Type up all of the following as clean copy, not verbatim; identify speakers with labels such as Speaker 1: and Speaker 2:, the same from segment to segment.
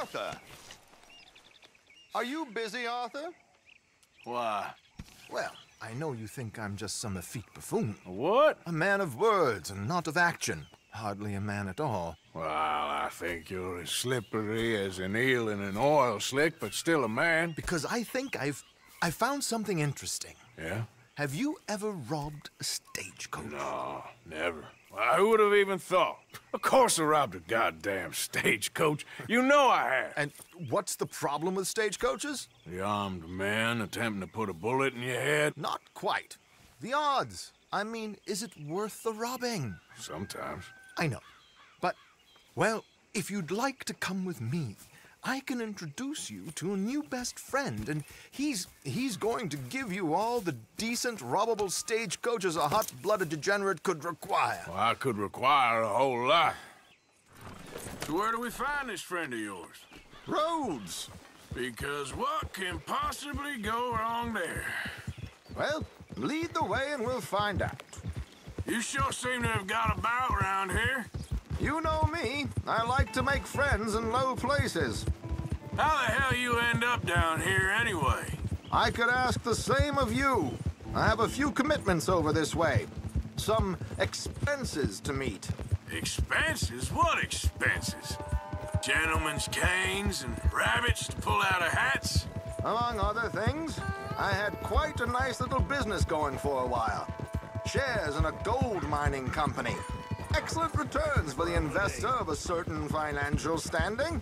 Speaker 1: Arthur! Are you busy, Arthur?
Speaker 2: Why?
Speaker 1: Well, I know you think I'm just some effete buffoon.
Speaker 2: What?
Speaker 1: A man of words and not of action. Hardly a man at all.
Speaker 2: Well, I think you're as slippery as an eel in an oil slick, but still a man.
Speaker 1: Because I think I found something interesting.
Speaker 2: Yeah?
Speaker 1: Have you ever robbed a stagecoach?
Speaker 2: No, never. Well, who would have even thought? Of course I robbed a goddamn stagecoach. You know I have.
Speaker 1: And what's the problem with stagecoaches?
Speaker 2: The armed man attempting to put a bullet in your head?
Speaker 1: Not quite. The odds. I mean, is it worth the robbing?
Speaker 2: Sometimes.
Speaker 1: I know. But, well, if you'd like to come with me, I can introduce you to a new best friend, and he's going to give you all the decent, robbable stagecoaches a hot-blooded degenerate could require.
Speaker 2: Well, I could require a whole lot. So where do we find this friend of yours?
Speaker 1: Roads.
Speaker 2: Because what can possibly go wrong there?
Speaker 1: Well, lead the way and we'll find out.
Speaker 2: You sure seem to have got about around here.
Speaker 1: You know me. I like to make friends in low places.
Speaker 2: How the hell you end up down here anyway?
Speaker 1: I could ask the same of you. I have a few commitments over this way. Some expenses to meet.
Speaker 2: Expenses? What expenses? Gentlemen's canes and rabbits to pull out of hats?
Speaker 1: Among other things, I had quite a nice little business going for a while. Shares in a gold mining company. Excellent returns for the investor of a certain financial standing.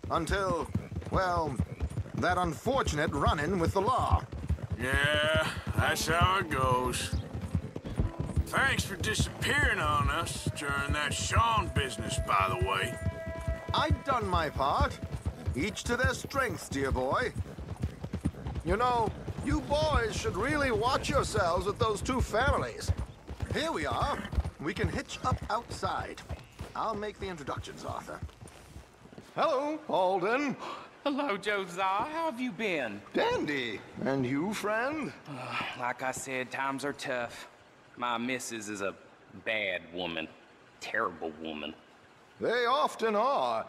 Speaker 1: Until, well, that unfortunate run-in with the law.
Speaker 2: Yeah, that's how it goes. Thanks for disappearing on us during that Sean business, by the way.
Speaker 1: I'd done my part. Each to their strengths, dear boy. You know, you boys should really watch yourselves with those two families. Here we are. We can hitch up outside. I'll make the introductions, Arthur. Hello, Alden.
Speaker 3: Hello, Josiah. How have you been?
Speaker 1: Dandy. And you, friend?
Speaker 3: Like I said, times are tough. My missus is a bad woman. Terrible woman.
Speaker 1: They often are.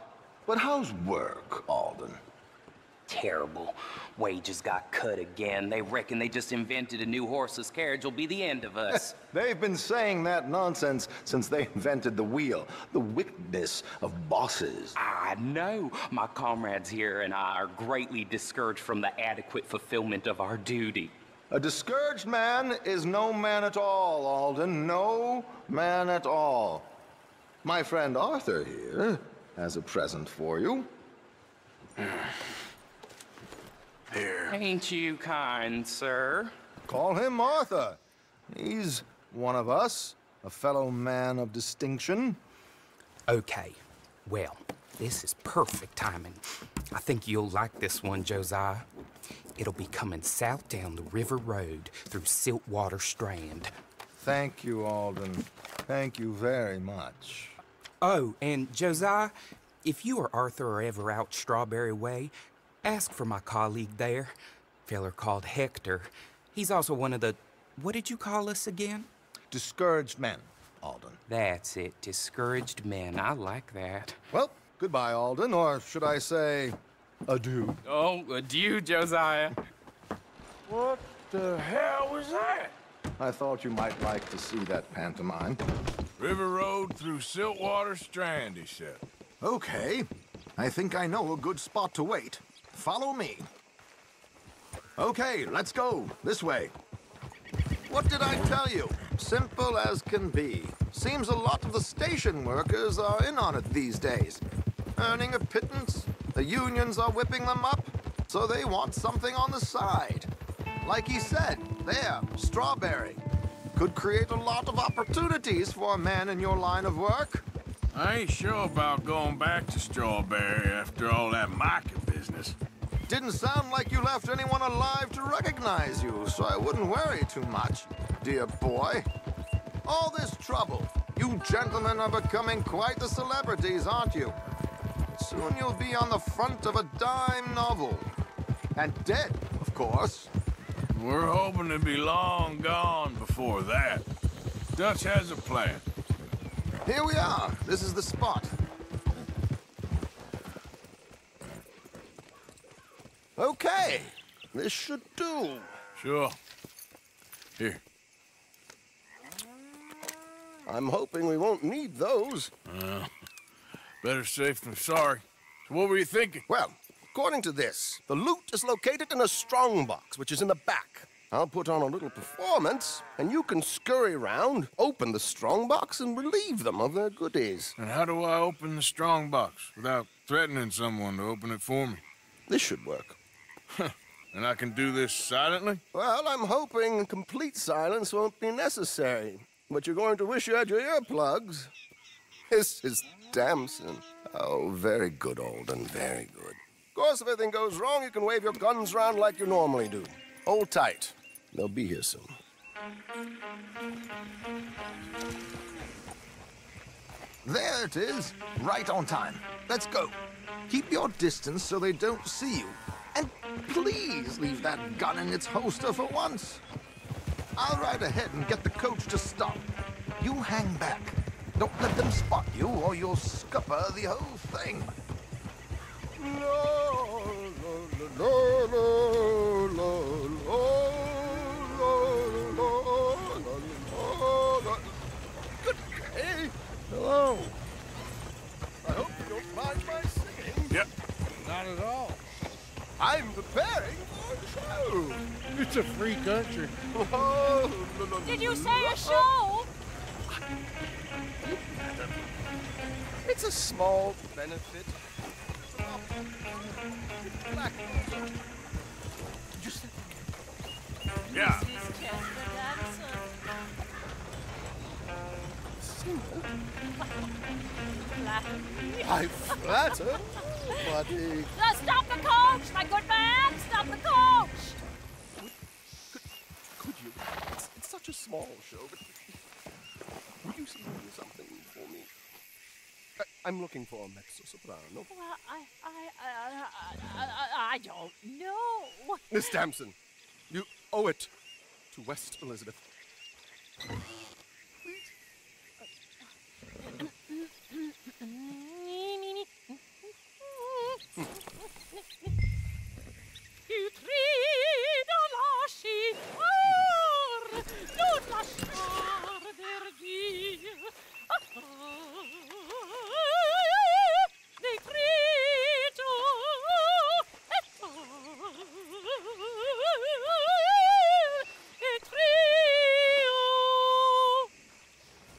Speaker 1: But how's work, Alden?
Speaker 3: Terrible. Wages got cut again. They reckon they just invented a new horseless carriage will be the end of us.
Speaker 1: They've been saying that nonsense since they invented the wheel. The wickedness of bosses.
Speaker 3: I know. My comrades here and I are greatly discouraged from the adequate fulfillment of our duty.
Speaker 1: A discouraged man is no man at all, Alden. No man at all. My friend Arthur here has a present for you.
Speaker 2: Here.
Speaker 3: Ain't you kind, sir?
Speaker 1: Call him Arthur. He's one of us, a fellow man of distinction.
Speaker 3: Okay. Well, this is perfect timing. I think you'll like this one, Josiah. It'll be coming south down the river road through Siltwater Strand.
Speaker 1: Thank you, Alden. Thank you very much.
Speaker 3: Oh, and Josiah, if you or Arthur are ever out Strawberry Way, ask for my colleague there, feller called Hector. He's also one of the... what did you call us again?
Speaker 1: Discouraged men, Alden.
Speaker 3: That's it, discouraged men. I like that.
Speaker 1: Well, goodbye, Alden, or should I say, adieu.
Speaker 3: Oh, adieu, Josiah.
Speaker 2: What the hell was that?
Speaker 1: I thought you might like to see that pantomime.
Speaker 2: River Road through Siltwater Strand, he said.
Speaker 1: Okay. I think I know a good spot to wait. Follow me. Okay, let's go. This way. What did I tell you? Simple as can be. Seems a lot of the station workers are in on it these days. Earning a pittance, the unions are whipping them up, so they want something on the side. Like he said, there, Strawberry. Could create a lot of opportunities for a man in your line of work.
Speaker 2: I ain't sure about going back to Strawberry after all that Micah business.
Speaker 1: Didn't sound like you left anyone alive to recognize you, so I wouldn't worry too much, dear boy. All this trouble, you gentlemen are becoming quite the celebrities, aren't you? Soon you'll be on the front of a dime novel. And dead, of course.
Speaker 2: We're hoping to be long gone before that. Dutch has a plan.
Speaker 1: Here we are. This is the spot.
Speaker 4: Okay, this should do.
Speaker 2: Sure. Here.
Speaker 4: I'm hoping we won't need those.
Speaker 2: Better safe than sorry. So what were you thinking?
Speaker 4: Well, according to this, the loot is located in a strongbox, which is in the back. I'll put on a little performance, and you can scurry around, open the strongbox, and relieve them of their goodies.
Speaker 2: And how do I open the strong box without threatening someone to open it for me?
Speaker 4: This should work.
Speaker 2: And I can do this silently?
Speaker 4: Well, I'm hoping complete silence won't be necessary. But you're going to wish you had your earplugs. This is Damson. Oh, very good, Alden, very good. Of course, if anything goes wrong, you can wave your guns around like you normally do. Hold tight. They'll be here soon.
Speaker 1: There it is, right on time. Let's go. Keep your distance so they don't see you. And please leave that gun in its holster for once. I'll ride ahead and get the coach to stop. You hang back. Don't let them spot you or you'll scupper the whole thing.
Speaker 4: Good day. Hello. I hope you don't mind my singing.
Speaker 2: Yep.
Speaker 5: Not at all.
Speaker 4: I'm preparing for a show.
Speaker 5: It's a free country.
Speaker 6: Did you say a show?
Speaker 4: It's a small benefit. Black. Just
Speaker 2: Yeah.
Speaker 6: This is just the dancer.
Speaker 4: I flatter, buddy.
Speaker 6: Stop the coach, my good man! Stop the coach!
Speaker 4: Could you? It's such a small show, but would you do something for me? I'm looking for a mezzo-soprano.
Speaker 6: Well, I don't know.
Speaker 4: Miss Damson, you owe it to West Elizabeth.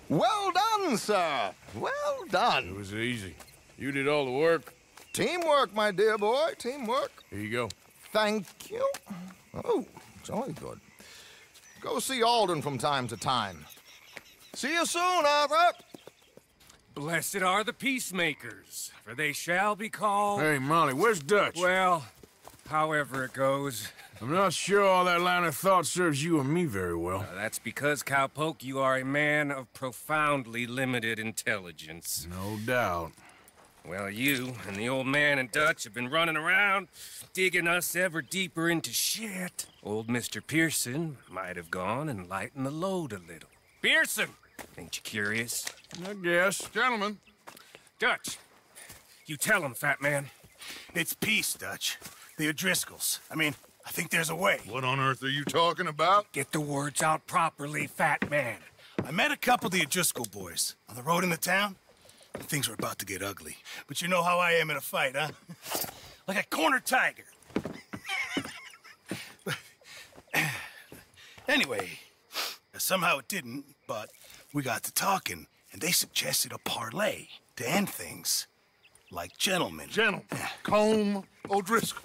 Speaker 1: Well done, sir. Well
Speaker 2: It
Speaker 1: done.
Speaker 2: was easy. You did all the work.
Speaker 1: Teamwork, my dear boy, teamwork.
Speaker 2: Here you go.
Speaker 1: Thank you. Oh, jolly good. Go see Alden from time to time. See you soon, Arthur.
Speaker 7: Blessed are the peacemakers, for they shall be called...
Speaker 2: Hey, Molly, where's Dutch?
Speaker 7: Well, however it goes.
Speaker 2: I'm not sure all that line of thought serves you or me very well.
Speaker 7: That's because, Cowpoke, you are a man of profoundly limited intelligence.
Speaker 2: No doubt.
Speaker 7: Well, you and the old man and Dutch have been running around, digging us ever deeper into shit. Old Mr. Pearson might have gone and lightened the load a little. Pearson! Ain't you curious?
Speaker 2: I guess. Gentlemen.
Speaker 7: Dutch, you tell him, fat man.
Speaker 8: It's peace, Dutch. The O'Driscolls. I mean, I think there's a way.
Speaker 2: What on earth are you talking about?
Speaker 7: Get the words out properly, fat man.
Speaker 8: I met a couple of the O'Driscoll boys on the road into town, and things were about to get ugly. But you know how I am in a fight, huh? Like a corner tiger. Anyway, somehow it didn't, but we got to talking, and they suggested a parlay to end things. Like gentlemen.
Speaker 9: Gentlemen, Combe O'Driscoll.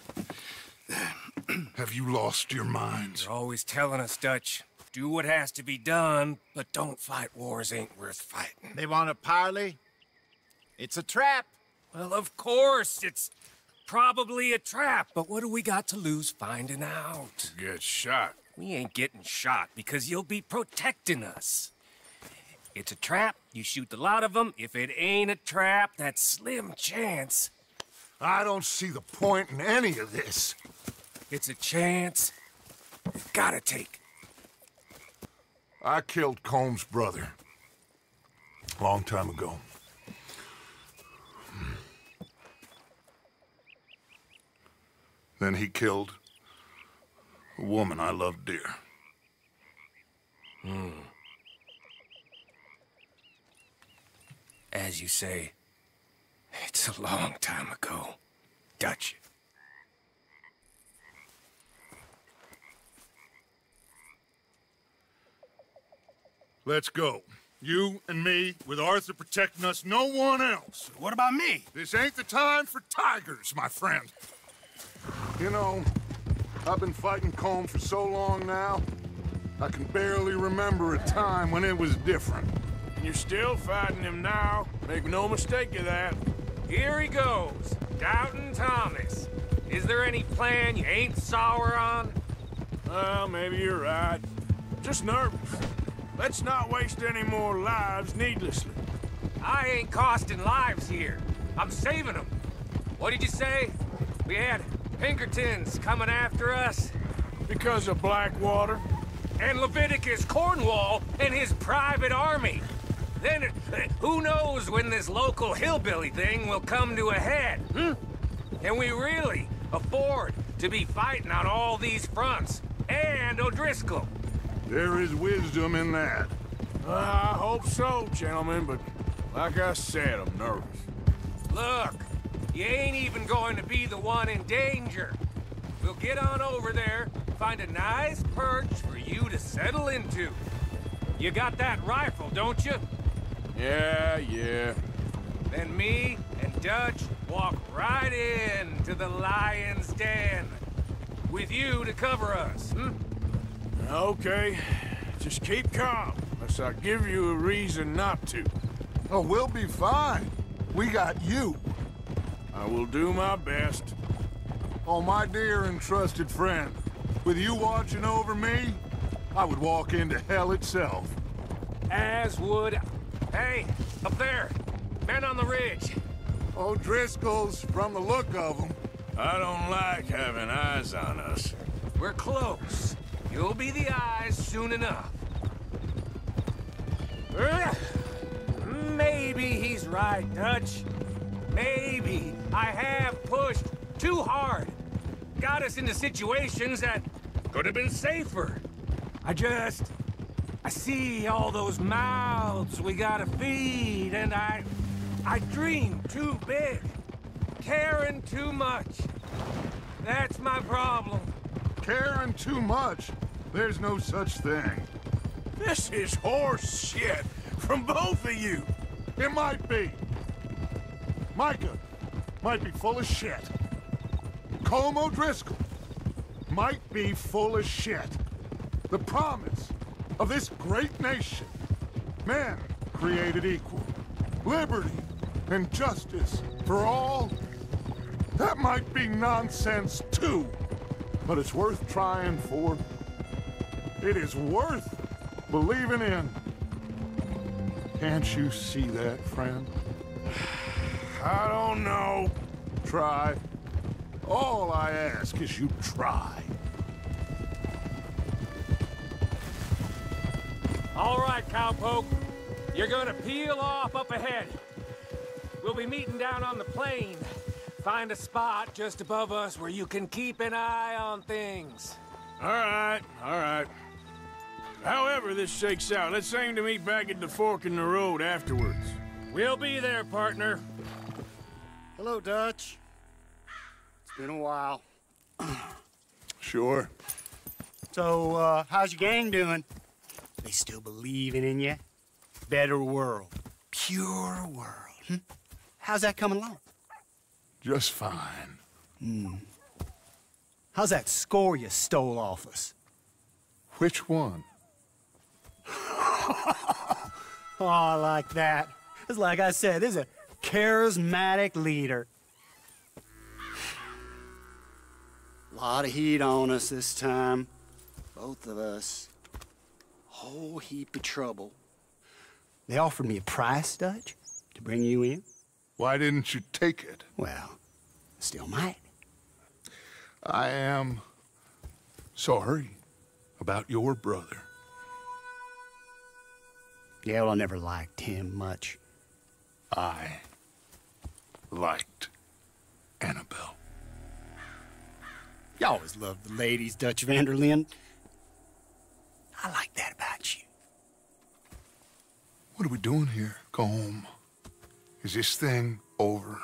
Speaker 9: Have you lost your minds?
Speaker 7: You're always telling us, Dutch, do what has to be done, but don't fight wars ain't worth fighting.
Speaker 5: They want a parley? It's a trap.
Speaker 7: Well, of course, it's probably a trap, but what do we got to lose finding out?
Speaker 2: Get shot.
Speaker 7: We ain't getting shot because you'll be protecting us. It's a trap, you shoot the lot of them. If it ain't a trap, that's slim chance.
Speaker 9: I don't see the point in any of this.
Speaker 7: It's a chance you gotta take.
Speaker 9: I killed Combs' brother. A long time ago. Then he killed a woman I loved dear.
Speaker 7: As you say, it's a long time ago, Dutch.
Speaker 9: Let's go. You and me, with Arthur protecting us, no one else.
Speaker 8: What about me?
Speaker 9: This ain't the time for tigers, my friend. You know, I've been fighting Colm for so long now, I can barely remember a time when it was different.
Speaker 2: And you're still fighting him now. Make no mistake of that.
Speaker 7: Here he goes, Doubting Thomas. Is there any plan you ain't sour on?
Speaker 2: Well, maybe you're right. Just nervous. Let's not waste any more lives needlessly.
Speaker 7: I ain't costing lives here. I'm saving them. What did you say? We had Pinkertons coming after us?
Speaker 2: Because of Blackwater?
Speaker 7: And Leviticus Cornwall and his private army. Then, who knows when this local hillbilly thing will come to a head, Can we really afford to be fighting on all these fronts? And O'Driscoll?
Speaker 9: There is wisdom in that.
Speaker 2: I hope so, gentlemen, but like I said, I'm nervous.
Speaker 7: Look, you ain't even going to be the one in danger. We'll get on over there, find a nice perch for you to settle into. You got that rifle, don't you?
Speaker 2: Yeah.
Speaker 7: Then me and Dutch walk right in to the lion's den. With you to cover us,
Speaker 2: Okay. Just keep calm, unless I give you a reason not to.
Speaker 9: Oh, we'll be fine. We got you.
Speaker 2: I will do my best.
Speaker 9: Oh, my dear and trusted friend. With you watching over me, I would walk into hell itself.
Speaker 7: As would... Hey, up there! Men on the ridge!
Speaker 9: O'Driscoll's, from the look of them.
Speaker 2: I don't like having eyes on us.
Speaker 7: We're close. You'll be the eyes soon enough. Maybe he's right, Dutch. Maybe I have pushed too hard. Got us into situations that could have been safer. I see all those mouths we gotta feed, and I dream too big. Caring too much. That's my problem.
Speaker 9: Caring too much? There's no such thing.
Speaker 2: This is horse shit from both of you.
Speaker 9: It might be. Micah might be full of shit. Colm O'Driscoll might be full of shit. The promise of this great nation. Men created equal. Liberty and justice for all. That might be nonsense too. But it's worth trying for. It is worth believing in. Can't you see that, friend?
Speaker 2: I don't know.
Speaker 9: Try. All I ask is you try.
Speaker 7: All right, cowpoke. You're gonna peel off up ahead. We'll be meeting down on the plain. Find a spot just above us where you can keep an eye on things.
Speaker 2: All right. However this shakes out, let's aim to meet back at the fork in the road afterwards.
Speaker 7: We'll be there, partner.
Speaker 5: Hello, Dutch. It's been a while.
Speaker 9: Sure.
Speaker 5: So, how's your gang doing? They still believing in you? Better world. Pure world. How's that coming along?
Speaker 9: Just fine.
Speaker 5: How's that score you stole off us?
Speaker 9: Which one?
Speaker 5: Oh, I like that. It's like I said, this is a charismatic leader. Lot of heat on us this time. Both of us. Whole heap of trouble. They offered me a price, Dutch, to bring you in.
Speaker 9: Why didn't you take it?
Speaker 5: Well, still might.
Speaker 9: I am sorry about your brother.
Speaker 5: Yeah, well, I never liked him much.
Speaker 9: I liked Annabelle.
Speaker 5: always loved the ladies, Dutch Vanderlyn. I like that about you.
Speaker 9: What are we doing here? Go home. Is this thing over?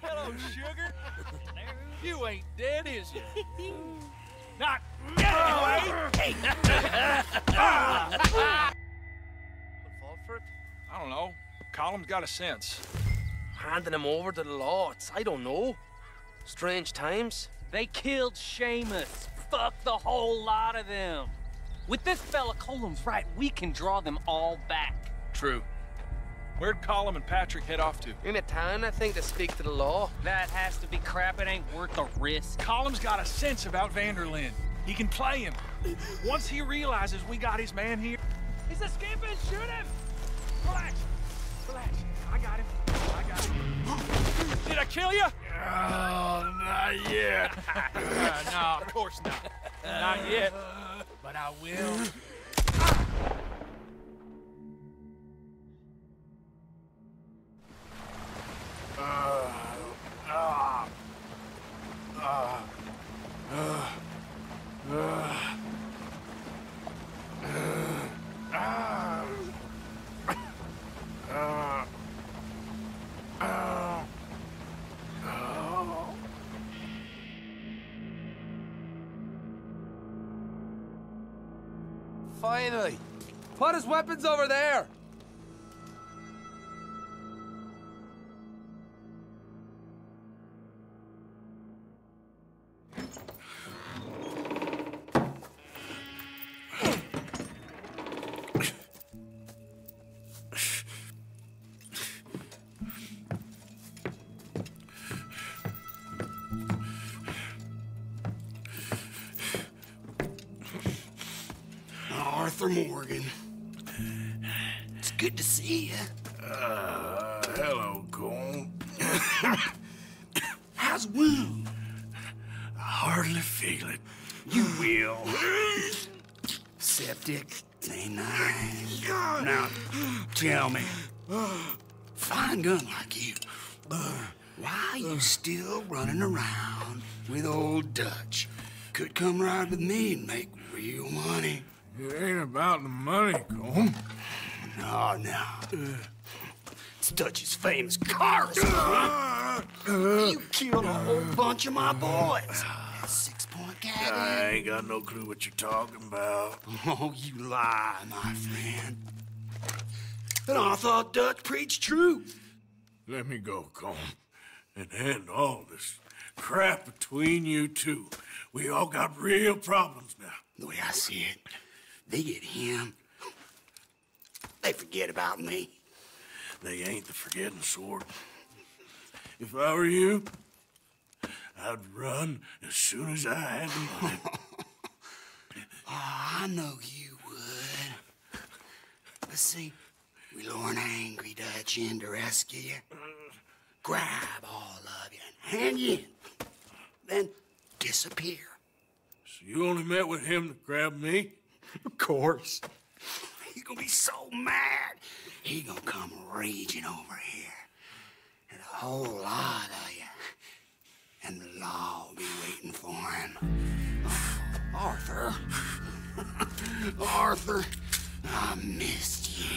Speaker 10: Hello, sugar. You ain't dead, is you? Not anyway.
Speaker 11: Fall for it? I don't know. Colum's got a sense. Handing him over to the law, I don't know. Strange times.
Speaker 10: They killed Seamus. Fuck the whole lot of them. With this fella Colum's right, we can draw them all back.
Speaker 11: True. Where'd Colum and Patrick head off to? In a town, I think, to speak to the law.
Speaker 10: That has to be crap. It ain't worth the risk.
Speaker 11: Colum's got a sense about Vanderlyn. He can play him. Once he realizes we got his man here...
Speaker 10: He's escaping! Shoot him!
Speaker 11: Relax. Relax. I got him. Did I kill you?
Speaker 2: Oh, not yet.
Speaker 11: No, of course not. Not yet. But I will.
Speaker 12: Finally! Put his weapons over there!
Speaker 5: Arthur Morgan. It's good to see you.
Speaker 2: Hello, Colm.
Speaker 5: How's the wound?
Speaker 2: I hardly feel it. You will.
Speaker 5: Septic. Ain't nice. Now, tell me, fine gun like you, why are you still running around with old Dutch? Could come right with me and make real money.
Speaker 2: It ain't about the money, Colm.
Speaker 5: No. It's Dutch's famous car. You killed a whole bunch of my boys. That 6-point gag.
Speaker 2: I ain't got no clue what you're talking about.
Speaker 5: Oh, you lie, my friend. And I thought Dutch preached truth.
Speaker 2: Let me go, Colm, and end all this crap between you two. We all got real problems now.
Speaker 5: The way I see it, they get him, they forget about me.
Speaker 2: They ain't the forgetting sort. If I were you, I'd run as soon as I had the money.
Speaker 5: I know you would. But see, we lure an angry Dutch in to rescue you, grab all of you and hand you in, then disappear.
Speaker 2: So you only met with him to grab me?
Speaker 5: Of course. He's gonna be so mad. He gonna come raging over here. And a whole lot of you. And the law will be waiting for him. Arthur. Arthur, I missed you.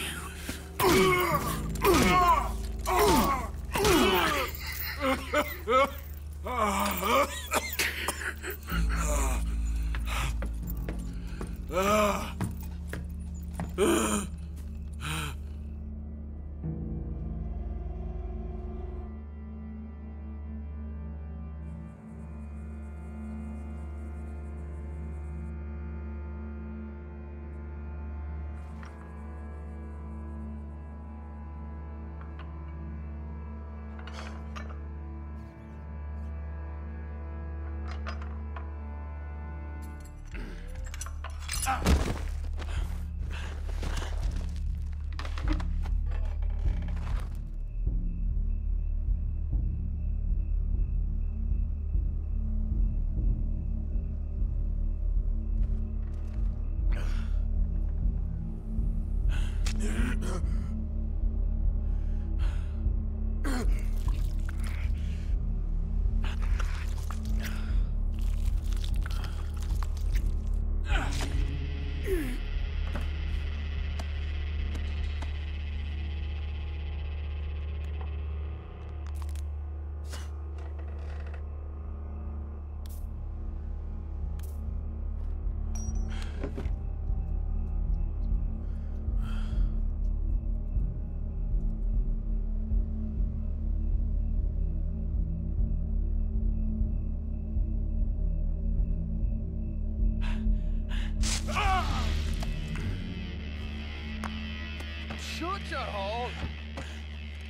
Speaker 11: Shut your hole.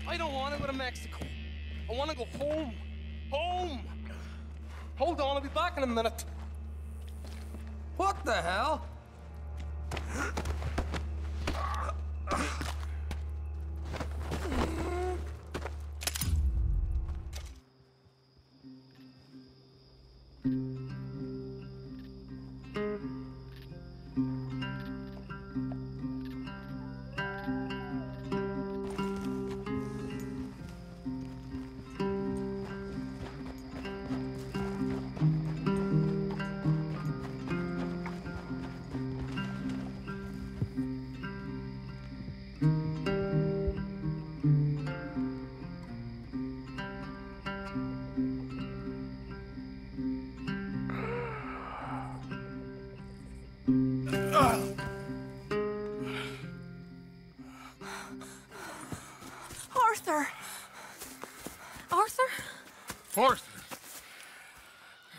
Speaker 11: I don't want to go to Mexico. I want to go home. Home! Hold on, I'll be back in a minute. What the hell?
Speaker 6: Arthur! Arthur?
Speaker 2: Arthur!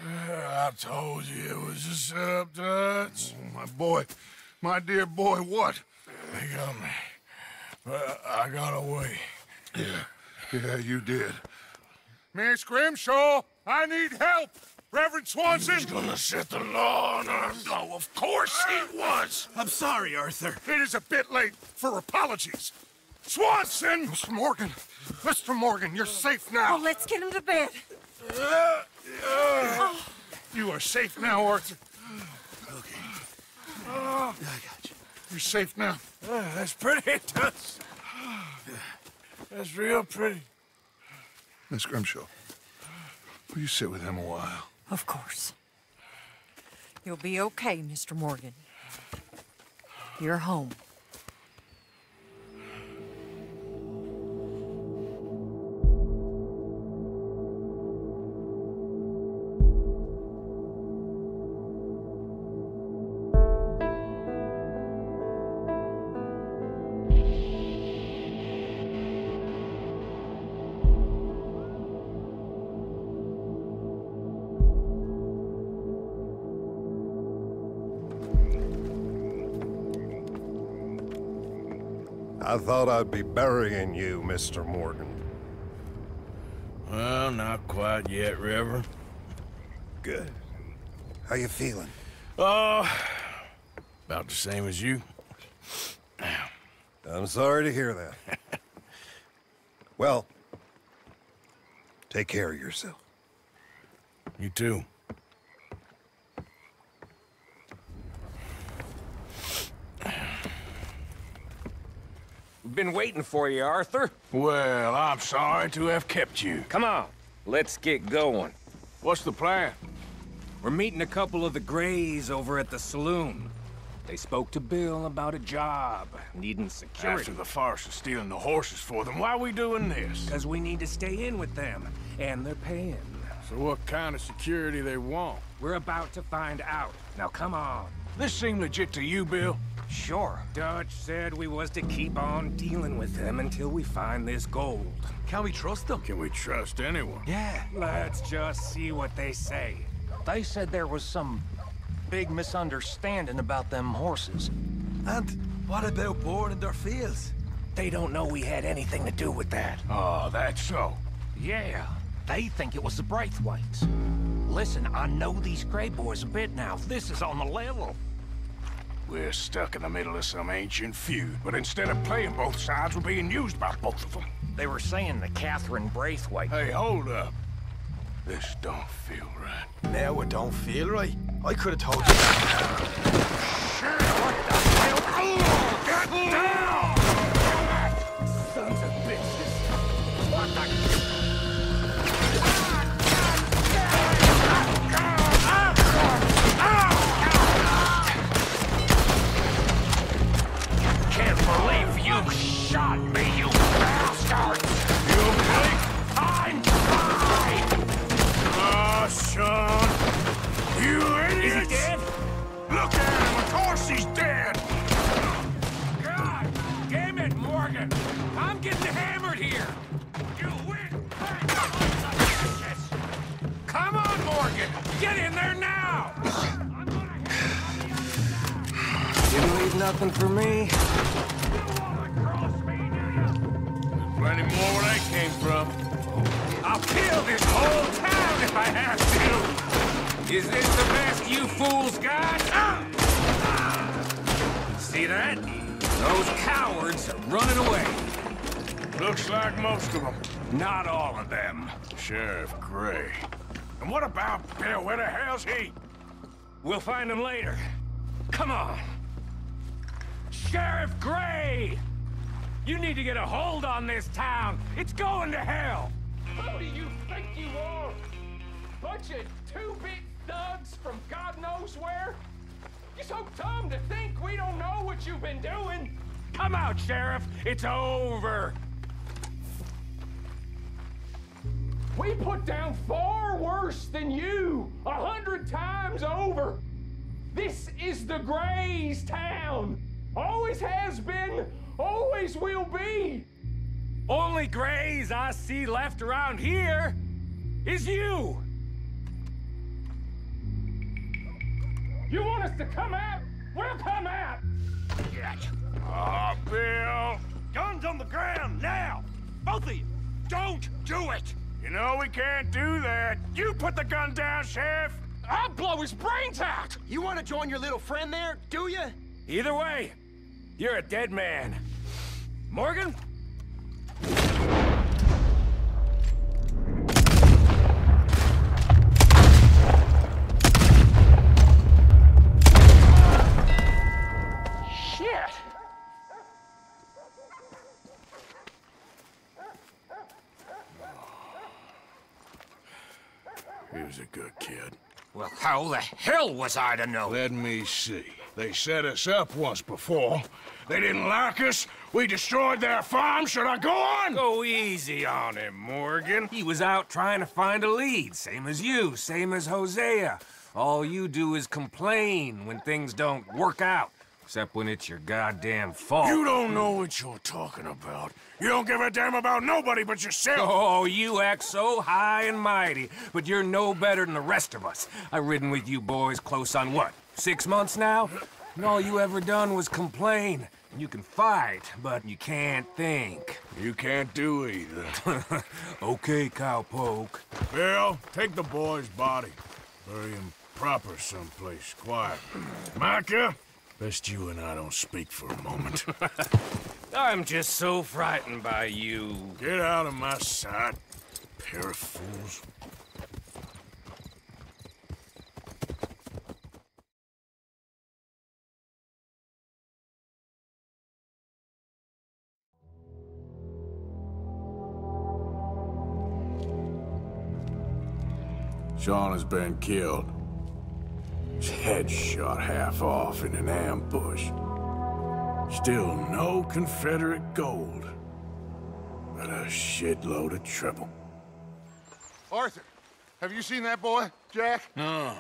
Speaker 2: I told you it was a setup, Dutch.
Speaker 9: My boy, my dear boy, what?
Speaker 2: They got me. But I got away.
Speaker 9: Yeah, you did. Miss Grimshaw, I need help! Reverend Swanson!
Speaker 2: He's gonna set the law on our... Oh, of course he was!
Speaker 8: I'm sorry, Arthur.
Speaker 9: It is a bit late for apologies. Swanson! Mr. Morgan, you're safe now.
Speaker 6: Oh, let's get him to bed.
Speaker 9: You are safe now, Arthur.
Speaker 8: Okay. I got you.
Speaker 9: You're safe now.
Speaker 2: That's pretty, Dutch. That's real pretty.
Speaker 9: Miss Grimshaw, will you sit with him a while?
Speaker 6: Of course. You'll be okay, Mr. Morgan. You're home.
Speaker 13: I thought I'd be burying you, Mr. Morgan.
Speaker 2: Well, not quite yet, Reverend.
Speaker 13: Good. How you feeling?
Speaker 2: Oh, about the same as you.
Speaker 13: I'm sorry to hear that. Well, take care of yourself.
Speaker 2: You too.
Speaker 7: We've been waiting for you, Arthur.
Speaker 2: Well, I'm sorry to have kept you.
Speaker 7: Come on, let's get going.
Speaker 2: What's the plan?
Speaker 7: We're meeting a couple of the Greys over at the saloon. They spoke to Bill about a job, needing security.
Speaker 2: After the farce of stealing the horses for them, why are we doing this?
Speaker 7: Because we need to stay in with them, and they're paying.
Speaker 2: So what kind of security they want?
Speaker 7: We're about to find out. Now come on.
Speaker 2: This seem legit to you, Bill?
Speaker 7: Sure. Dutch said we was to keep on dealing with them until we find this gold.
Speaker 11: Can we trust them?
Speaker 2: Can we trust anyone?
Speaker 11: Yeah.
Speaker 7: Let's just see what they say.
Speaker 10: They said there was some big misunderstanding about them horses.
Speaker 11: And what about boarding their fields?
Speaker 10: They don't know we had anything to do with that.
Speaker 2: Oh, that's so.
Speaker 10: Yeah, they think it was the Braithwaites. Listen, I know these Grey boys a bit now. This is on the level.
Speaker 2: We're stuck in the middle of some ancient feud, but instead of playing both sides, we're being used by both of them.
Speaker 10: They were saying that Catherine Braithwaite...
Speaker 2: Hey, hold up. This don't feel right.
Speaker 11: Now it don't feel right. I could have told you.
Speaker 2: Shit! What the hell? Get down!
Speaker 7: Get in there now! Didn't leave nothing for me.
Speaker 2: There's plenty more where I came from.
Speaker 7: I'll kill this whole town if I have to! Is this the best you fools got? See that? Those cowards are running away.
Speaker 2: Looks like most of them.
Speaker 7: Not all of them.
Speaker 2: Sheriff Gray. And what about Bill? Where the hell's he?
Speaker 7: We'll find him later. Come on. Sheriff Gray! You need to get a hold on this town. It's going to hell.
Speaker 11: Who do you think you are? Bunch of two-bit thugs from God knows where? You're so dumb to think we don't know what you've been doing.
Speaker 7: Come out, Sheriff. It's over.
Speaker 11: We put down far worse than you, 100 times over. This is the Grays' town. Always has been, always will be.
Speaker 7: Only Grays I see left around here is you.
Speaker 11: You want us to come out? We'll come out.
Speaker 2: Oh, Bill. Guns on the ground, now. Both of you. Don't do it. You know we can't do that. You put the gun down, Sheriff.
Speaker 11: I'll blow his brains out.
Speaker 5: You want to join your little friend there, do you?
Speaker 7: Either way, you're a dead man. Morgan?
Speaker 11: Shit.
Speaker 2: He was a good kid.
Speaker 14: Well, how the hell was I to know?
Speaker 2: Let me see. They set us up once before. They didn't like us. We destroyed their farm. Should I go on?
Speaker 7: Go easy on him, Morgan. He was out trying to find a lead. Same as you, same as Hosea. All you do is complain when things don't work out. Except when it's your goddamn fault.
Speaker 2: You don't know what you're talking about. You don't give a damn about nobody but yourself.
Speaker 7: Oh, you act so high and mighty, but you're no better than the rest of us. I've ridden with you boys close on what, 6 months now? And all you ever done was complain. You can fight, but you can't think.
Speaker 2: You can't do either.
Speaker 7: Okay, cowpoke.
Speaker 2: Bill, take the boy's body. Bury him proper someplace quiet. Micah? Best you and I don't speak for a moment.
Speaker 7: I'm just so frightened by you.
Speaker 2: Get out of my sight, pair of fools. Sean has been killed. His head shot half off in an ambush. Still no Confederate gold, but a shitload of trouble.
Speaker 9: Arthur, have you seen that boy, Jack?
Speaker 2: No.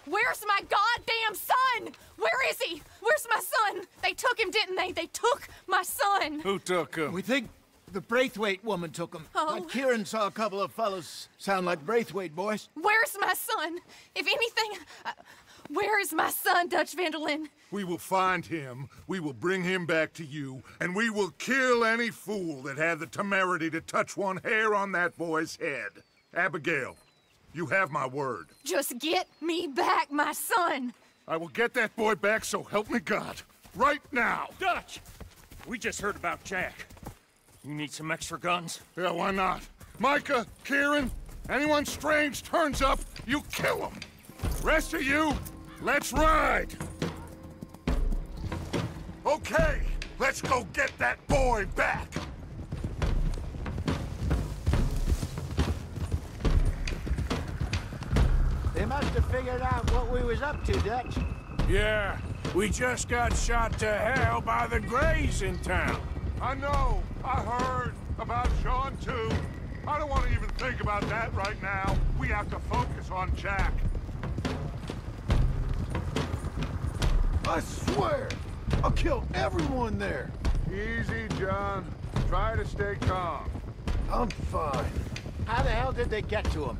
Speaker 15: Where's my goddamn son? Where is he? Where's my son? They took him, didn't they? They took my son.
Speaker 2: Who took him?
Speaker 16: We think the Braithwaite woman took him.
Speaker 15: Oh.
Speaker 16: But Kieran saw a couple of fellas sound like Braithwaite boys.
Speaker 15: Where's my son? If anything, where is my son, Dutch Vanderlyn?
Speaker 9: We will find him, we will bring him back to you, and we will kill any fool that had the temerity to touch one hair on that boy's head. Abigail, you have my word.
Speaker 15: Just get me back, my son.
Speaker 9: I will get that boy back, so help me God. Right now.
Speaker 14: Dutch! We just heard about Jack. You need some extra guns?
Speaker 9: Yeah, why not? Micah, Kieran, anyone strange turns up, you kill him. Rest of you, let's ride. Okay, let's go get that boy back.
Speaker 16: They must have figured out what we was up to, Dutch.
Speaker 2: Yeah, we just got shot to hell by the Grays in town.
Speaker 9: I know, I heard about Sean too. I don't want to even think about that right now. We have to focus on Jack. I swear, I'll kill everyone there. Easy, John. Try to stay calm. I'm fine.
Speaker 16: How the hell did they get to him?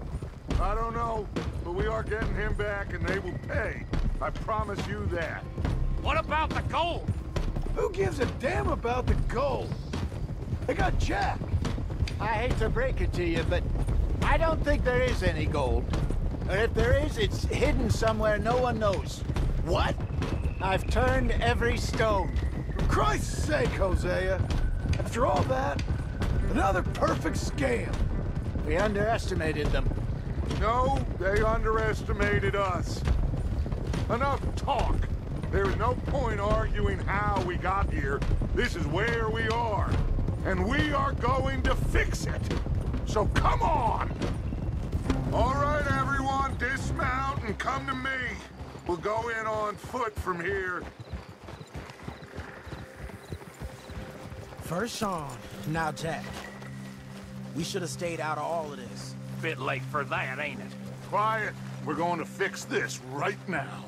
Speaker 9: I don't know, but we are getting him back and they will pay. I promise you that.
Speaker 14: What about the gold?
Speaker 16: Who gives a damn about the gold? They got Jack.
Speaker 17: I hate to break it to you, but I don't think there is any gold. Or if there is, it's hidden somewhere no one knows.
Speaker 16: What?
Speaker 17: I've turned every stone.
Speaker 16: For Christ's sake, Hosea. After all that, another perfect scam.
Speaker 17: We underestimated them.
Speaker 9: No, they underestimated us. Enough talk. There is no point arguing how we got here. This is where we are. And we are going to fix it. So come on! All right, everyone, dismount and come to me. We'll go in on foot from here.
Speaker 18: First Sean, now Jack. We should have stayed out of all of this.
Speaker 14: Bit late for that, ain't it?
Speaker 9: Quiet. We're going to fix this right now.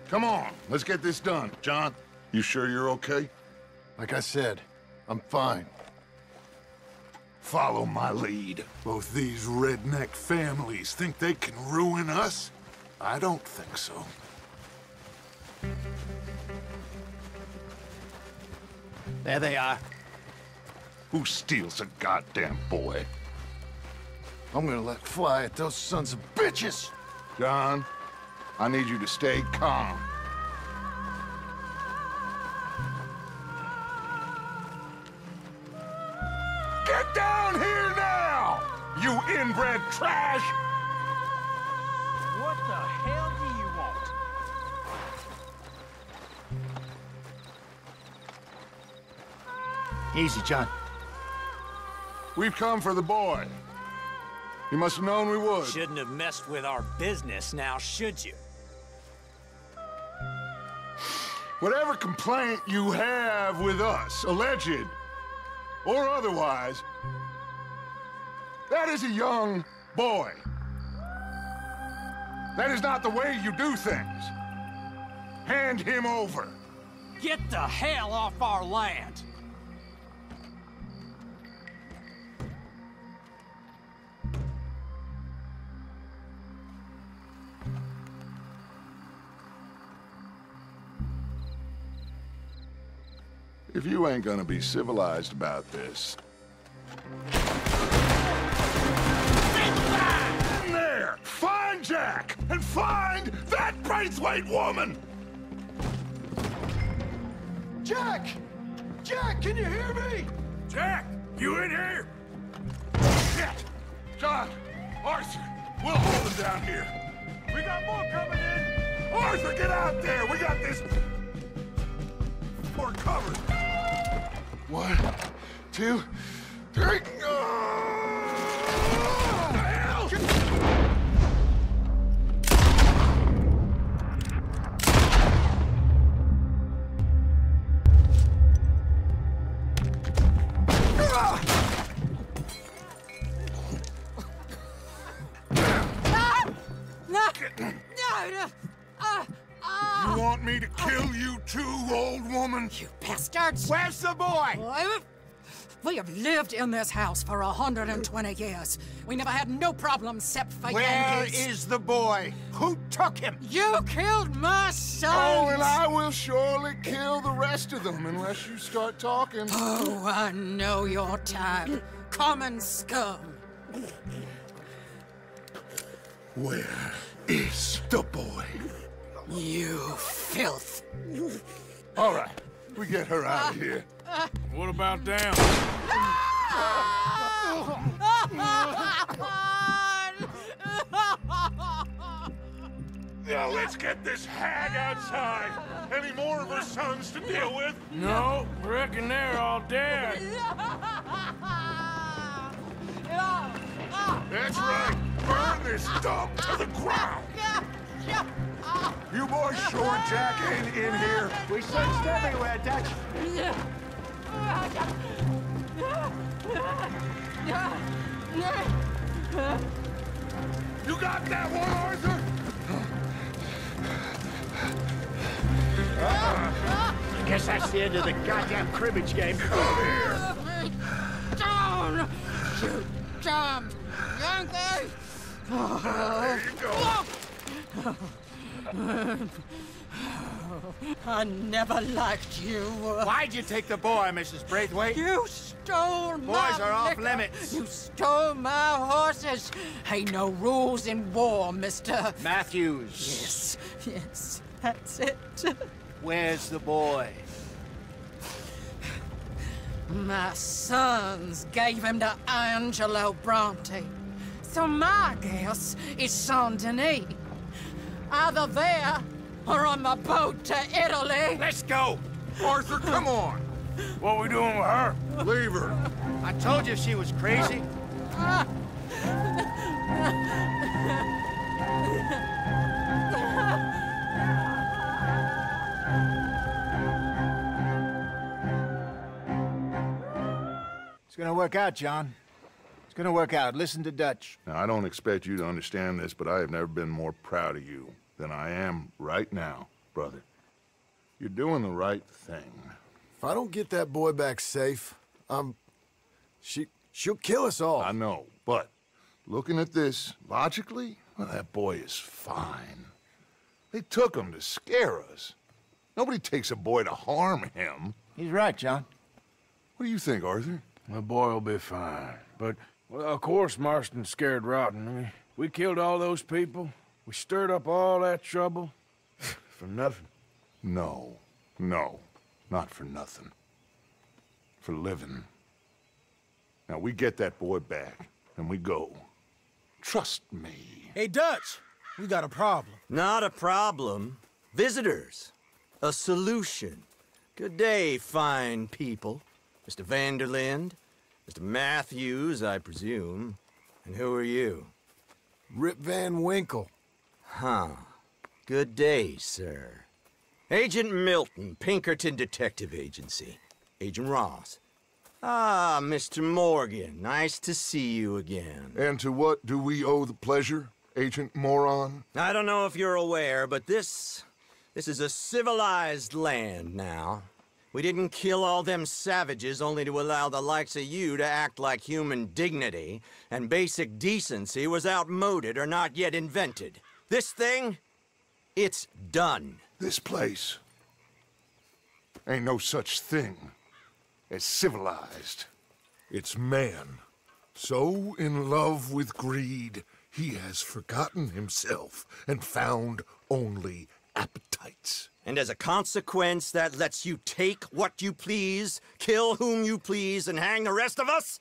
Speaker 9: Come on, let's get this done. John, you sure you're okay?
Speaker 13: Like I said, I'm fine.
Speaker 9: Follow my lead. Both these redneck families think they can ruin us? I don't think so.
Speaker 17: There they are.
Speaker 9: Who steals a goddamn boy?
Speaker 13: I'm gonna let fly at those sons of bitches!
Speaker 9: John, I need you to stay calm. Get down here now, you inbred trash!
Speaker 14: What the hell do you want?
Speaker 17: Easy, John.
Speaker 9: We've come for the boy. You must have known we would.
Speaker 19: Shouldn't have messed with our business now, should you?
Speaker 9: Whatever complaint you have with us, alleged or otherwise, that is a young boy. That is not the way you do things. Hand him over.
Speaker 19: Get the hell off our land!
Speaker 9: If you ain't gonna be civilized about this... In there! Find Jack! And find that Braithwaite woman!
Speaker 16: Jack! Jack, can you hear me?
Speaker 9: Jack, you in here? Shit! John, Arthur, we'll hold him down here. We got more coming in! Arthur, get out there! We got this... We're covered. 1, 2, 3. Hell! You want me to kill you too, old woman?
Speaker 6: You bastards!
Speaker 17: Where's the boy?
Speaker 6: We have lived in this house for 120 years. We never had no problems except for Yankees.
Speaker 17: Where is the boy? Who took him?
Speaker 6: You killed my son!
Speaker 9: Oh, and I will surely kill the rest of them unless you start talking.
Speaker 6: Oh, I know your type. Common scum.
Speaker 9: Where is the boy?
Speaker 6: You filth.
Speaker 9: All right, we get her out of here.
Speaker 2: What about down?
Speaker 9: Now let's get this hag outside. Any more of her sons to deal with?
Speaker 2: No, reckon they're all dead.
Speaker 9: That's right. Burn this dump to the ground. You boys sure Jack ain't in here?
Speaker 17: We searched everywhere, Dutch.
Speaker 9: You got that one, Arthur?
Speaker 17: I guess that's the end of the goddamn cribbage game.
Speaker 9: Come here.
Speaker 6: Down! You damned Yankee!
Speaker 9: There you go.
Speaker 6: I never liked you.
Speaker 17: Why'd you take the boy, Mrs. Braithwaite?
Speaker 6: You stole my
Speaker 17: Boys are off
Speaker 6: liquor.
Speaker 17: limits.
Speaker 6: You stole my horses. Ain't no rules in war, Mr.
Speaker 17: Matthews.
Speaker 6: Yes, that's it.
Speaker 17: Where's the boy?
Speaker 6: My sons gave him to Angelo Bronte. So my guess is Saint-Denis. Either there or on the boat to Italy.
Speaker 17: Let's go.
Speaker 9: Arthur, come on.
Speaker 2: What are we doing with her?
Speaker 9: Leave her.
Speaker 17: I told you she was crazy. It's gonna work out, John. It's gonna work out. Listen to Dutch.
Speaker 13: Now, I don't expect you to understand this, but I have never been more proud of you than I am right now, brother. You're doing the right thing.
Speaker 16: If I don't get that boy back safe, she'll kill us all.
Speaker 13: I know, but looking at this logically, well, that boy is fine. They took him to scare us. Nobody takes a boy to harm him.
Speaker 17: He's right, John.
Speaker 13: What do you think, Arthur?
Speaker 2: The boy will be fine. But, well, of course Marston's scared rotten. I mean, we killed all those people. We stirred up all that trouble. For nothing.
Speaker 13: No, not for nothing. For living. Now, we get that boy back, and we go. Trust me.
Speaker 18: Hey, Dutch, we got a problem.
Speaker 20: Not a problem. Visitors. A solution. Good day, fine people. Mr. Vanderlind, Mr. Matthews, I presume. And who are you?
Speaker 16: Rip Van Winkle.
Speaker 20: Huh. Good day, sir. Agent Milton, Pinkerton Detective Agency. Agent Ross. Ah, Mr. Morgan, nice to see you again.
Speaker 13: And to what do we owe the pleasure, Agent Moron?
Speaker 20: I don't know if you're aware, but this is a civilized land now. We didn't kill all them savages only to allow the likes of you to act like human dignity, and basic decency was outmoded or not yet invented. This thing, it's done.
Speaker 13: This place ain't no such thing as civilized. It's man, so in love with greed, he has forgotten himself and found only appetites.
Speaker 20: And as a consequence, that lets you take what you please, kill whom you please, and hang the rest of us?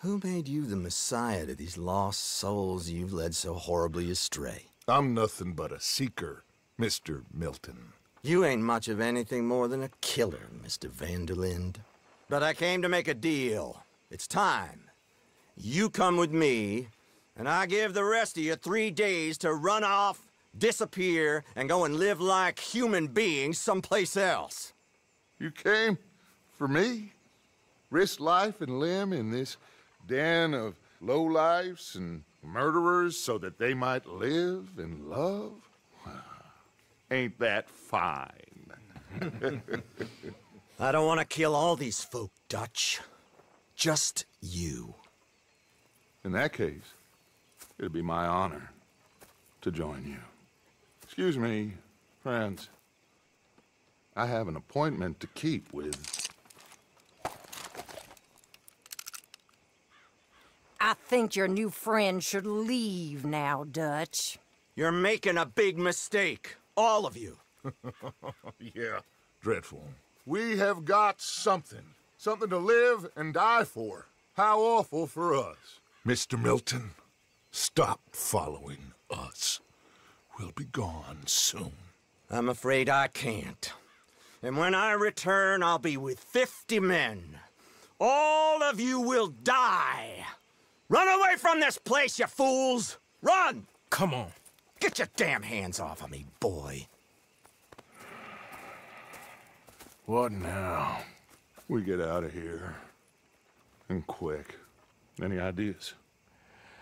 Speaker 20: Who made you the messiah to these lost souls you've led so horribly astray?
Speaker 13: I'm nothing but a seeker, Mr. Milton.
Speaker 20: You ain't much of anything more than a killer, Mr. Vanderlind. But I came to make a deal. It's time. You come with me, and I give the rest of you 3 days to run off, disappear, and go and live like human beings someplace else.
Speaker 13: You came for me? Risk life and limb in this den of lowlifes and murderers so that they might live and love? Ain't that fine?
Speaker 20: I don't want to kill all these folk, Dutch. Just you.
Speaker 13: In that case, it'd be my honor to join you. Excuse me, friends. I have an appointment to keep with...
Speaker 6: I think your new friend should leave now, Dutch.
Speaker 20: You're making a big mistake. All of you.
Speaker 13: Yeah, dreadful. We have got something. Something to live and die for. How awful for us. Mr. Milton, stop following us. We'll be gone soon.
Speaker 20: I'm afraid I can't. And when I return, I'll be with 50 men. All of you will die. Run away from this place, you fools! Run!
Speaker 2: Come on.
Speaker 20: Get your damn hands off of me, boy.
Speaker 2: What now?
Speaker 13: We get out of here. And quick. Any ideas?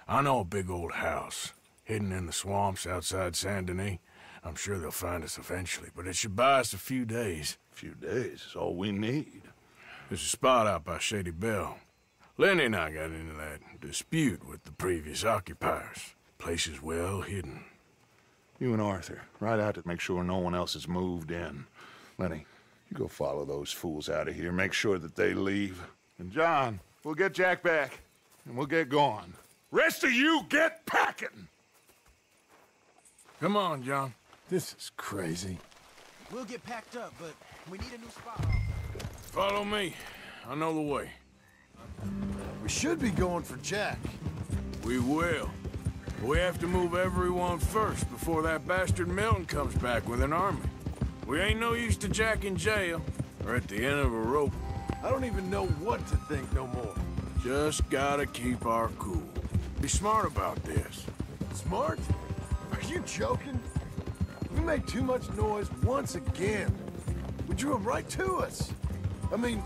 Speaker 2: I know a big old house, hidden in the swamps outside Saint-Denis. I'm sure they'll find us eventually, but it should buy us a few days.
Speaker 13: A few days is all we need.
Speaker 2: There's a spot out by Shady Bell. Lenny and I got into that dispute with the previous occupiers. Place is well hidden.
Speaker 13: You and Arthur, ride out to make sure no one else has moved in. Lenny, you go follow those fools out of here. Make sure that they leave. And John, we'll get Jack back, and we'll get going. Rest of you, get packing!
Speaker 2: Come on, John.
Speaker 16: This is crazy.
Speaker 18: We'll get packed up, but we need a new spot.
Speaker 2: Follow me. I know the way.
Speaker 16: We should be going for Jack.
Speaker 2: We will. We have to move everyone first before that bastard Milton comes back with an army. We ain't no use to Jack in jail or at the end of a rope.
Speaker 16: I don't even know what to think no more.
Speaker 2: Just gotta keep our cool. Be smart about this.
Speaker 16: Smart? Are you joking? We made too much noise once again. We drew them right to us. I mean,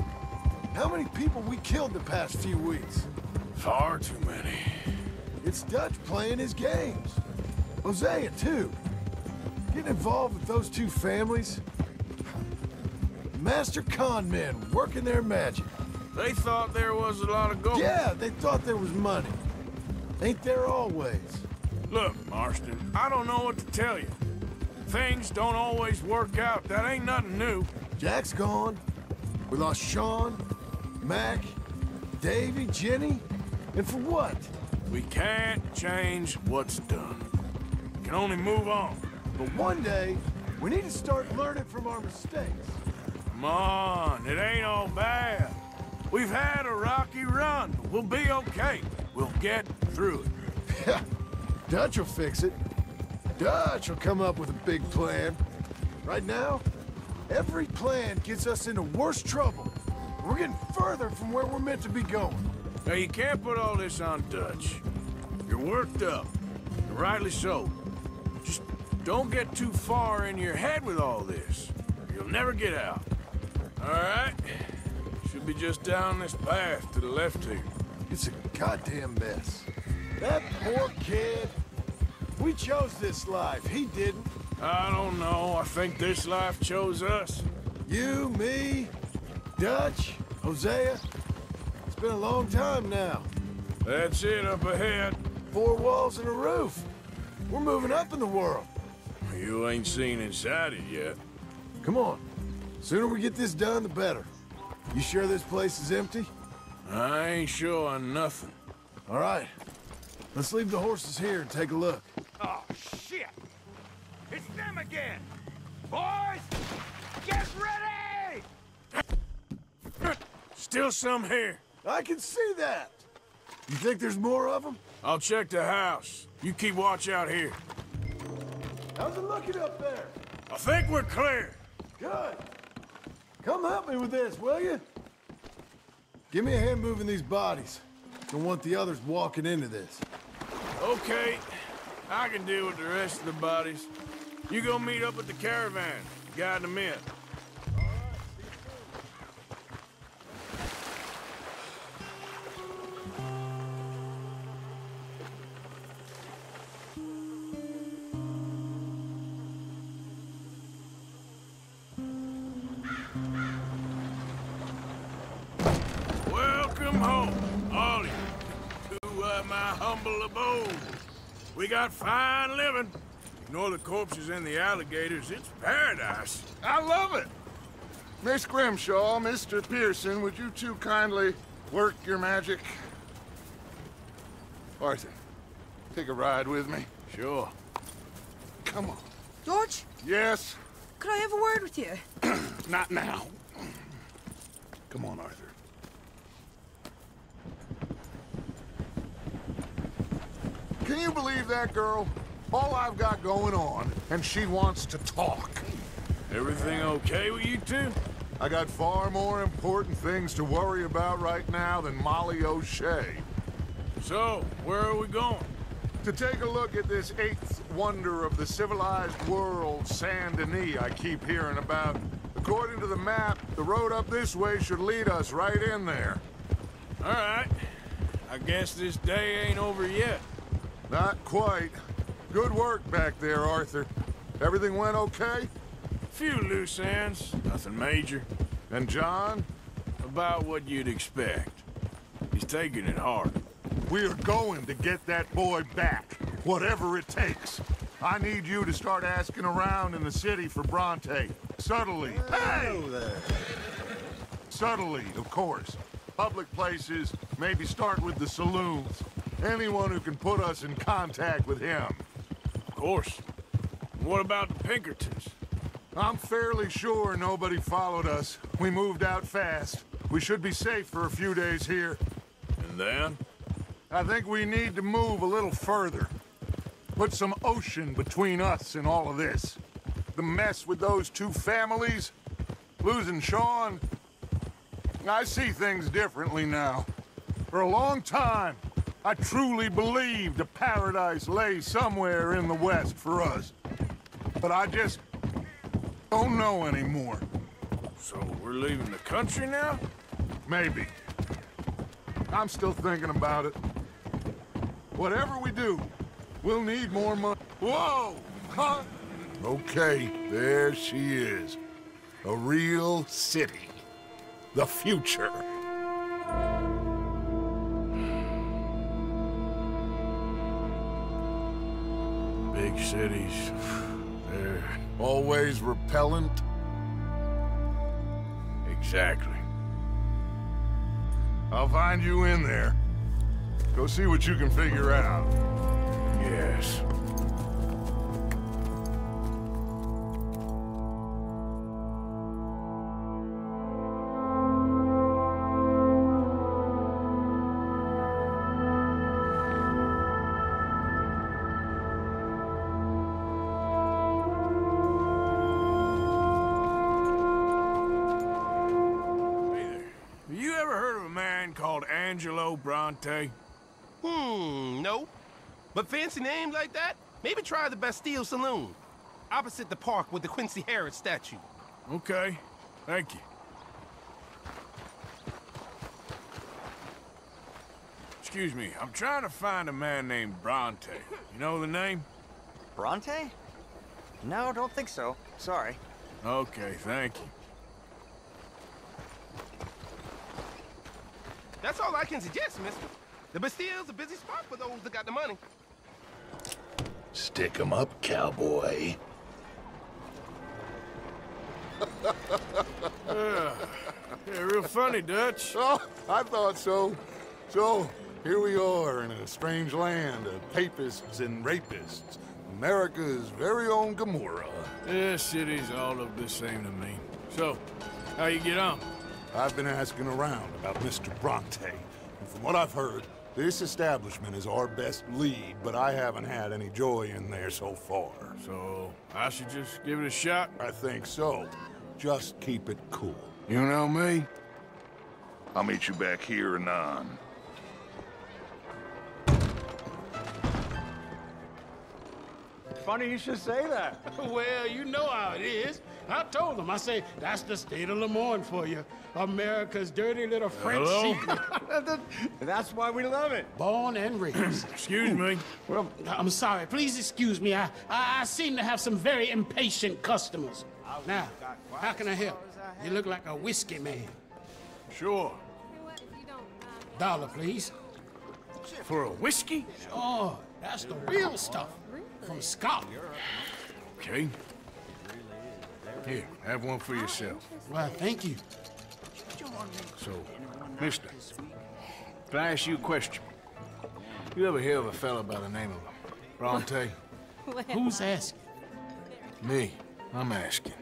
Speaker 16: how many people we killed the past few weeks?
Speaker 2: Far too many.
Speaker 16: It's Dutch playing his games. Hosea, too. Getting involved with those two families. Master con men working their magic.
Speaker 2: They thought there was a lot of gold.
Speaker 16: Yeah, they thought there was money. Ain't there always?
Speaker 2: Look, Marston, I don't know what to tell you. Things don't always work out. That ain't nothing new.
Speaker 16: Jack's gone. We lost Sean, Mac, Davy, Jenny. And for what?
Speaker 2: We can't change what's done. We can only move on.
Speaker 16: But one day, we need to start learning from our mistakes.
Speaker 2: Come on, it ain't all bad. We've had a rocky run, but we'll be okay. We'll get through it.
Speaker 16: Yeah, Dutch will fix it. Dutch will come up with a big plan. Right now, every plan gets us into worse trouble. We're getting further from where we're meant to be going.
Speaker 2: Now, you can't put all this on Dutch. You're worked up, and rightly so. Just don't get too far in your head with all this. You'll never get out. All right? Should be just down this path to the left here.
Speaker 16: It's a goddamn mess. That poor kid. We chose this life. He didn't.
Speaker 2: I don't know. I think this life chose us.
Speaker 16: You, me, Dutch, Hosea. It's been a long time now.
Speaker 2: That's it up ahead.
Speaker 16: 4 walls and a roof. We're moving up in the world.
Speaker 2: You ain't seen inside it yet.
Speaker 16: Come on. Sooner we get this done, the better. You sure this place is empty?
Speaker 2: I ain't sure on nothing.
Speaker 16: All right. Let's leave the horses here and take a look.
Speaker 14: Oh, shit! It's them again! Boys, get ready!
Speaker 2: Still some here.
Speaker 16: I can see that. You think there's more of them?
Speaker 2: I'll check the house. You keep watch out here.
Speaker 16: How's it looking up there?
Speaker 2: I think we're clear.
Speaker 16: Good. Come help me with this, will you? Give me a hand moving these bodies. Don't want the others walking into this.
Speaker 2: Okay. I can deal with the rest of the bodies. You go meet up with the caravan. Guide them in. Welcome home, all of you, to my humble abode. We got fine living. Ignore the corpses and the alligators. It's paradise.
Speaker 13: I love it. Miss Grimshaw, Mr. Pearson, would you two kindly work your magic? Arthur, take a ride with me.
Speaker 2: Sure.
Speaker 13: Come on.
Speaker 21: George?
Speaker 13: Yes?
Speaker 21: Could I have a word with you?
Speaker 13: Not now. Come on, Arthur. Can you believe that girl? All I've got going on, and she wants to talk.
Speaker 2: Everything okay with you two?
Speaker 13: I got far more important things to worry about right now than Molly O'Shea.
Speaker 2: So, where are we going?
Speaker 13: To take a look at this 8th wonder of the civilized world, Saint Denis, I keep hearing about. According to the map, the road up this way should lead us right in there.
Speaker 2: All right. I guess this day ain't over yet.
Speaker 13: Not quite. Good work back there, Arthur. Everything went okay?
Speaker 2: Few loose ends, nothing major.
Speaker 13: And John?
Speaker 2: About what you'd expect. He's taking it hard.
Speaker 13: We are going to get that boy back. Whatever it takes. I need you to start asking around in the city for Bronte. Subtly. Hey! Subtly, of course. Public places, maybe start with the saloons. Anyone who can put us in contact with him.
Speaker 2: Of course. What about the Pinkertons?
Speaker 13: I'm fairly sure nobody followed us. We moved out fast. We should be safe for a few days here.
Speaker 2: And then?
Speaker 13: I think we need to move a little further. Put some ocean between us and all of this. The mess with those two families, losing Sean. I see things differently now. For a long time, I truly believed a paradise lay somewhere in the West for us. But I just don't know anymore.
Speaker 2: So we're leaving the country now?
Speaker 13: Maybe. I'm still thinking about it. Whatever we do, we'll need more money. Whoa! Huh? Okay, there she is. A real city. The future.
Speaker 2: Big cities. They're
Speaker 13: always repellent.
Speaker 2: Exactly.
Speaker 13: I'll find you in there. Go see what you can figure out.
Speaker 2: Yes. Bronte?
Speaker 11: No. But fancy name like that? Maybe try the Bastille Saloon. Opposite the park with the Quincy Harris statue.
Speaker 2: Okay. Thank you. Excuse me, I'm trying to find a man named Bronte. You know the name?
Speaker 3: Bronte? No, don't think so. Sorry.
Speaker 2: Okay, thank you.
Speaker 11: That's all I can suggest, mister. The Bastille's a busy spot for those that got the money.
Speaker 13: Stick 'em up, cowboy.
Speaker 2: Yeah, real funny, Dutch.
Speaker 13: Oh, I thought so. So, here we are in a strange land of papists and rapists. America's very own Gomorrah.
Speaker 2: Yeah, cities all look the same to me. So, how you get on?
Speaker 13: I've been asking around about Mr. Bronte, and from what I've heard, this establishment is our best lead, but I haven't had any joy in there so far.
Speaker 2: So, I should just give it a shot?
Speaker 13: I think so. Just keep it cool.
Speaker 2: You know me?
Speaker 13: I'll meet you back here anon.
Speaker 17: Funny you should say that.
Speaker 22: Well, you know how it is. I told them. I say, that's the state of Lemoyne for you. America's dirty little French secret.
Speaker 17: That's why we love it.
Speaker 22: Born and raised.
Speaker 2: Excuse me.
Speaker 22: Well, I'm sorry. Please excuse me. I seem to have some very impatient customers. Now, how can I help? You look like a whiskey man.
Speaker 2: Sure.
Speaker 22: $1, please.
Speaker 2: For a whiskey?
Speaker 22: Sure. That's the real stuff. From Scotland.
Speaker 2: Okay. Here, have one for yourself.
Speaker 22: Well, thank you.
Speaker 2: So, mister, can I ask you a question? You ever hear of a fella by the name of Bronte?
Speaker 22: Who's asking?
Speaker 2: Me. I'm asking.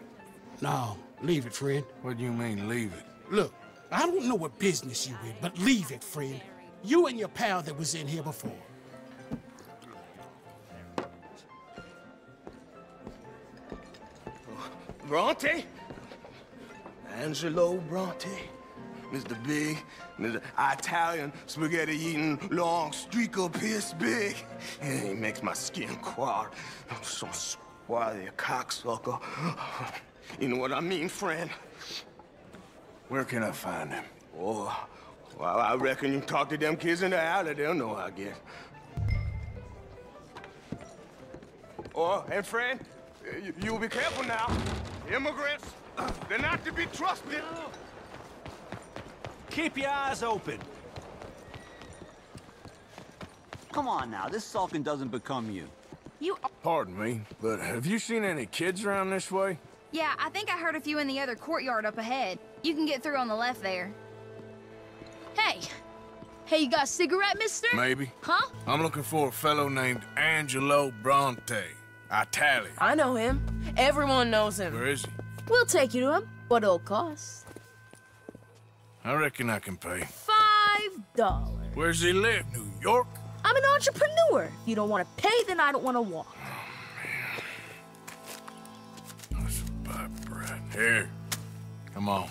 Speaker 22: No, leave it, friend.
Speaker 2: What do you mean, leave it?
Speaker 22: Look, I don't know what business you in, but leave it, friend. You and your pal that was in here before.
Speaker 4: Bronte? Angelo Bronte? Mr. Big, Mr. Italian spaghetti-eating long streaker Pierce Big. He makes my skin crawl. So swarthy a cocksucker. You know what I mean, friend?
Speaker 2: Where can I find him?
Speaker 4: Oh, well, I reckon you talk to them kids in the alley, they'll know, I guess. Oh, and friend, you'll be careful now. Immigrants, they're not to be trusted.
Speaker 19: Keep your eyes open.
Speaker 1: Come on now, this sulking doesn't become you.
Speaker 2: Pardon me, but have you seen any kids around this way?
Speaker 12: Yeah, I think I heard a few in the other courtyard up ahead. You can get through on the left there.
Speaker 23: Hey! Hey, you got a cigarette, mister?
Speaker 2: Maybe.
Speaker 23: Huh?
Speaker 2: I'm looking for a fellow named Angelo Bronte. Italian.
Speaker 24: I know him. Everyone knows him.
Speaker 2: Where is he?
Speaker 23: We'll take you to him. What it'll cost?
Speaker 2: I reckon I can pay.
Speaker 23: $5.
Speaker 2: Where's he live? New York?
Speaker 23: I'm an entrepreneur. If you don't want to pay, then I don't want to walk.
Speaker 2: Here. Come on.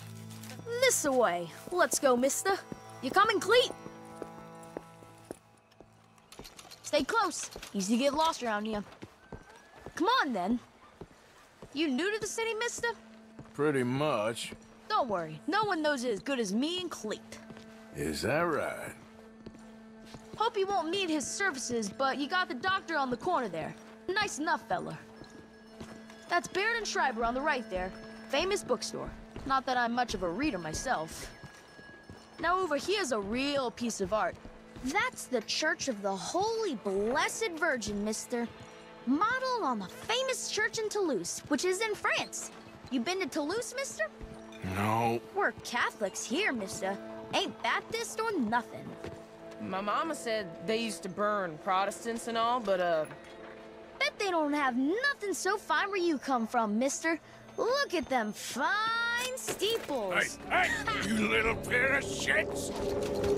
Speaker 23: This way. Let's go, mister. You coming, Cleet? Stay close. Easy to get lost around here. Come on, then. You new to the city, mister?
Speaker 2: Pretty much.
Speaker 23: Don't worry. No one knows it as good as me and Cleet.
Speaker 2: Is that right?
Speaker 23: Hope you won't need his services, but you got the doctor on the corner there. Nice enough fella. That's Baird and Schreiber on the right there. Famous bookstore. Not that I'm much of a reader myself. Now over here's a real piece of art.
Speaker 12: That's the Church of the Holy Blessed Virgin, mister. Modeled on the famous church in Toulouse, which is in France. You been to Toulouse, mister?
Speaker 2: No.
Speaker 12: We're Catholics here, mister. Ain't Baptist or nothing.
Speaker 24: My mama said they used to burn Protestants and all, but,
Speaker 12: Bet they don't have nothing so fine where you come from, mister. Look at them fine steeples.
Speaker 2: Hey, you little pair of shits!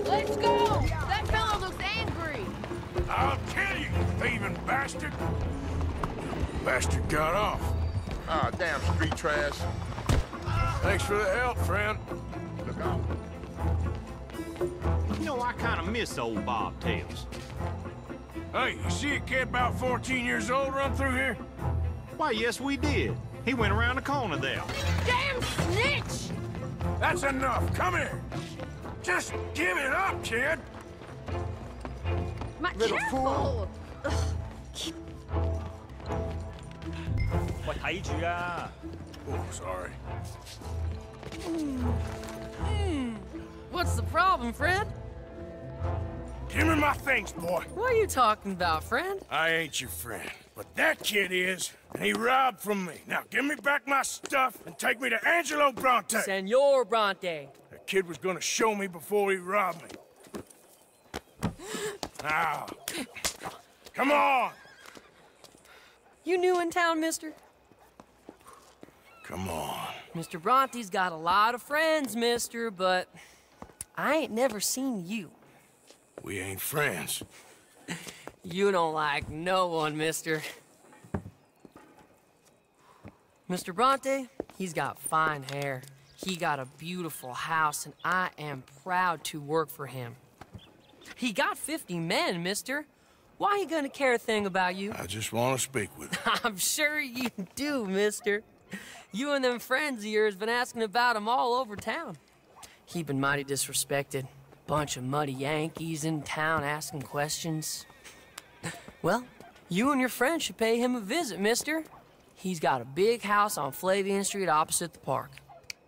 Speaker 23: Let's go! That fellow looks angry.
Speaker 2: I'll kill you, thieving bastard! Bastard got off.
Speaker 13: Ah, damn street trash.
Speaker 2: Thanks for the help, friend.
Speaker 13: Look out.
Speaker 14: You know, I kind of miss old Bobtails.
Speaker 2: Hey, you see a kid about 14 years old run through here?
Speaker 14: Why, yes, we did. He went around the corner there.
Speaker 23: Damn snitch!
Speaker 2: That's enough. Come here. Just give it up, kid.
Speaker 23: Little fool.
Speaker 2: Oh, sorry.
Speaker 24: What's the problem, friend?
Speaker 2: Give me my things, boy.
Speaker 24: What are you talking about, friend?
Speaker 2: I ain't your friend, but that kid is, and he robbed from me. Now, give me back my stuff and take me to Angelo Bronte.
Speaker 24: Senor Bronte.
Speaker 2: That kid was gonna show me before he robbed me. Now, come on.
Speaker 24: You new in town, mister?
Speaker 2: Come on.
Speaker 24: Mr. Bronte's got a lot of friends, mister, but I ain't never seen you.
Speaker 2: We ain't friends.
Speaker 24: You don't like no one, mister. Mr. Bronte, he's got fine hair. He got a beautiful house, and I am proud to work for him. He got 50 men, mister. Why he gonna care a thing about you?
Speaker 2: I just want to speak with him.
Speaker 24: I'm sure you do, mister. You and them friends of yours been asking about him all over town. He been mighty disrespected. Bunch of muddy Yankees in town asking questions. Well, you and your friend should pay him a visit, mister. He's got a big house on Flavian Street opposite the park.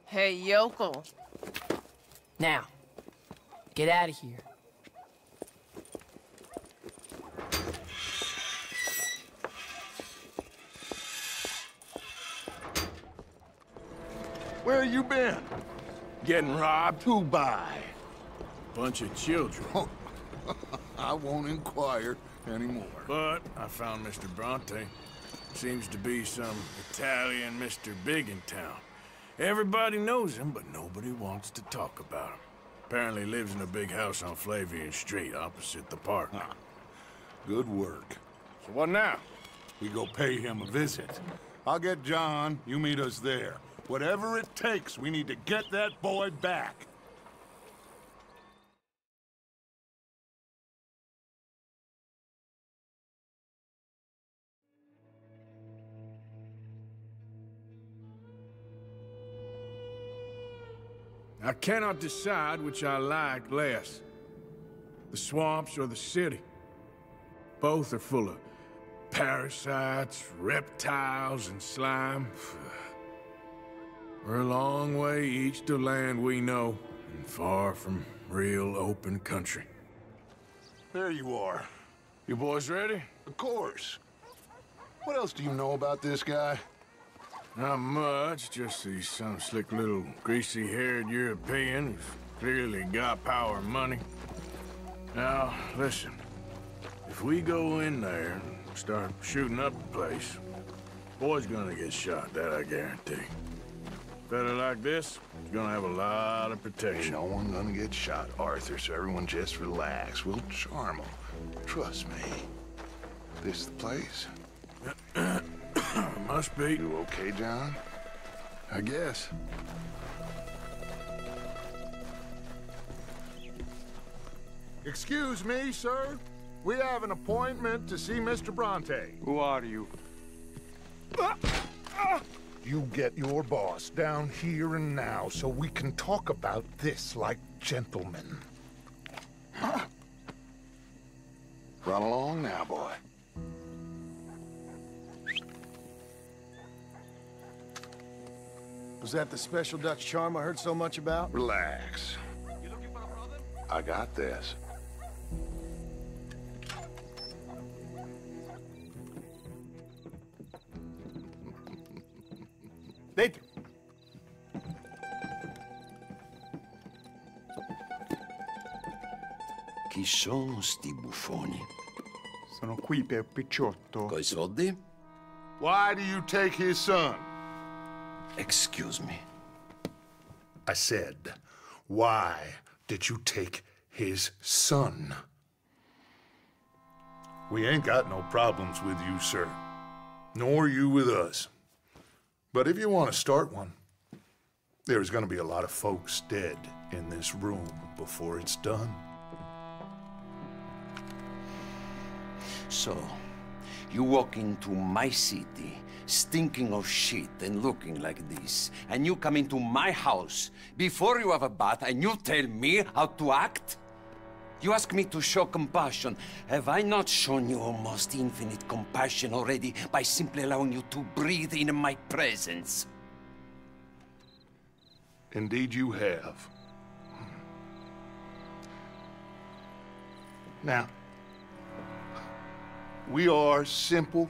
Speaker 24: Hey, yokel. Now, get out of here.
Speaker 13: Where you been?
Speaker 2: Getting robbed?
Speaker 13: Who by?
Speaker 2: Bunch of children.
Speaker 13: I won't inquire anymore.
Speaker 2: But I found Mr. Bronte. Seems to be some Italian Mr. Big in town. Everybody knows him, but nobody wants to talk about him. Apparently lives in a big house on Flavian Street opposite the park.
Speaker 13: Good work.
Speaker 2: So what now?
Speaker 13: We go pay him a visit. I'll get John, you meet us there. Whatever it takes, we need to get that boy back.
Speaker 2: I cannot decide which I like less. The swamps or the city. Both are full of parasites, reptiles, and slime. We're a long way east of land we know, and far from real open country.
Speaker 13: There you are.
Speaker 2: You boys ready?
Speaker 13: Of course. What else do you know about this guy?
Speaker 2: Not much, just he's some slick little greasy-haired European who's clearly got power and money. Now, listen. If we go in there and start shooting up the place, boy's gonna get shot, that I guarantee. A fella like this is gonna have a lot of protection.
Speaker 13: Ain't no one gonna get shot, Arthur, so everyone just relax. We'll charm them. Trust me. This is the place.
Speaker 2: Must be.
Speaker 13: You okay, John?
Speaker 2: I guess.
Speaker 13: Excuse me, sir. We have an appointment to see Mr. Bronte.
Speaker 14: Who are you?
Speaker 13: You get your boss down here and now so we can talk about this like gentlemen. Run along now, boy.
Speaker 16: Was that the special Dutch charm I heard so much about?
Speaker 13: Relax. I got this.
Speaker 16: Dentro.
Speaker 5: Chi sono sti buffoni?
Speaker 14: Sono qui per Picciotto.
Speaker 5: Coi soldi?
Speaker 13: Why do you take his son?
Speaker 5: Excuse me.
Speaker 13: I said, why did you take his son? We ain't got no problems with you, sir. Nor you with us. But if you want to start one, there's gonna be a lot of folks dead in this room before it's done.
Speaker 5: So, you walk into my city, stinking of shit and looking like this, and you come into my house before you have a bath and you tell me how to act? You ask me to show compassion. Have I not shown you almost infinite compassion already by simply allowing you to breathe in my presence?
Speaker 13: Indeed you have. Now, we are simple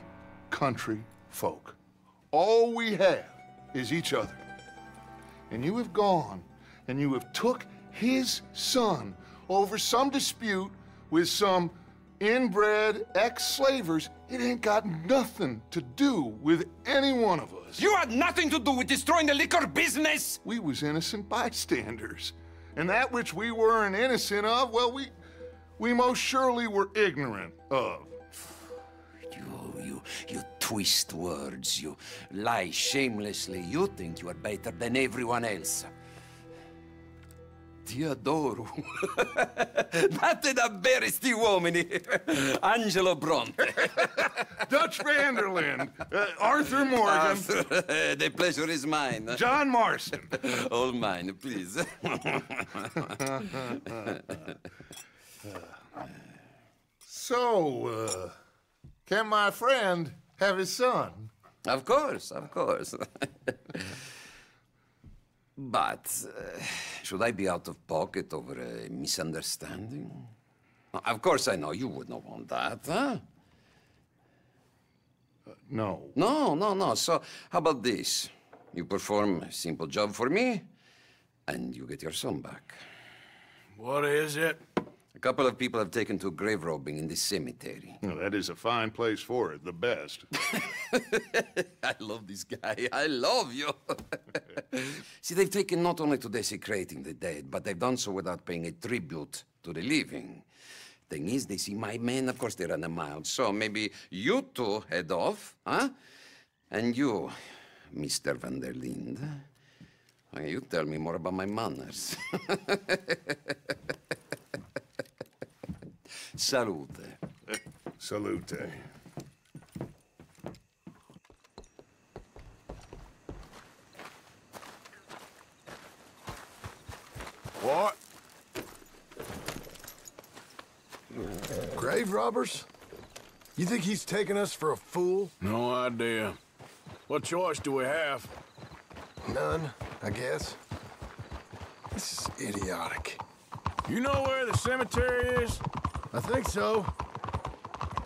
Speaker 13: country folk. All we have is each other. And you have gone and you have took his son over some dispute with some inbred ex-slavers. It ain't got nothing to do with any one of us.
Speaker 5: You had nothing to do with destroying the liquor business!
Speaker 13: We was innocent bystanders. And that which we weren't innocent of, well, we most surely were ignorant of.
Speaker 5: You twist words, you lie shamelessly. You think you are better than everyone else. Ti adoro. Date da bere sti uomini. Angelo Bronte.
Speaker 13: Dutch Vanderland. Arthur Morgan.
Speaker 5: Arthur, the pleasure is mine.
Speaker 13: John Marston.
Speaker 5: All mine, please.
Speaker 13: So, can my friend have his son?
Speaker 5: Of course, of course. But, should I be out of pocket over a misunderstanding? Of course I know you would not want that, huh?
Speaker 13: No.
Speaker 5: No. So, how about this? You perform a simple job for me, and you get your son back.
Speaker 2: What is it?
Speaker 5: A couple of people have taken to grave robbing in this cemetery.
Speaker 13: Well, that is a fine place for it, the best.
Speaker 5: I love this guy. I love you. See, they've taken not only to desecrating the dead, but they've done so without paying a tribute to the living. Thing is, they see my men, of course they run a mile. So maybe you two head off, huh? And you, Mr. Van der Linde, you tell me more about my manners. Salute.
Speaker 13: Salute.
Speaker 16: What? Grave robbers? You think he's taking us for a fool?
Speaker 2: No idea. What choice do we have?
Speaker 16: None, I guess. This is idiotic.
Speaker 2: You know where the cemetery is?
Speaker 16: I think so.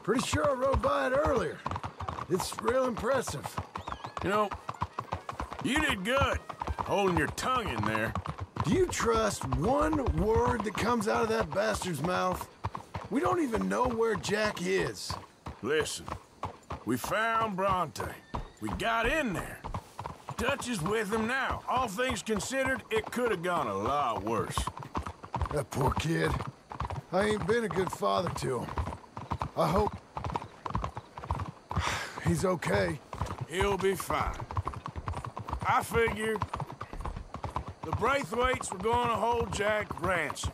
Speaker 16: Pretty sure I rode by it earlier. It's real impressive.
Speaker 7: You know, you did good, holding your tongue in there.
Speaker 16: Do you trust one word that comes out of that bastard's mouth? We don't even know where Jack is.
Speaker 7: Listen, we found Bronte. We got in there. Dutch is with him now. All things considered, it could have gone a lot worse.
Speaker 16: That poor kid. I ain't been a good father to him. I hope he's okay.
Speaker 7: He'll be fine. I figure the Braithwaites were going to hold Jack ransom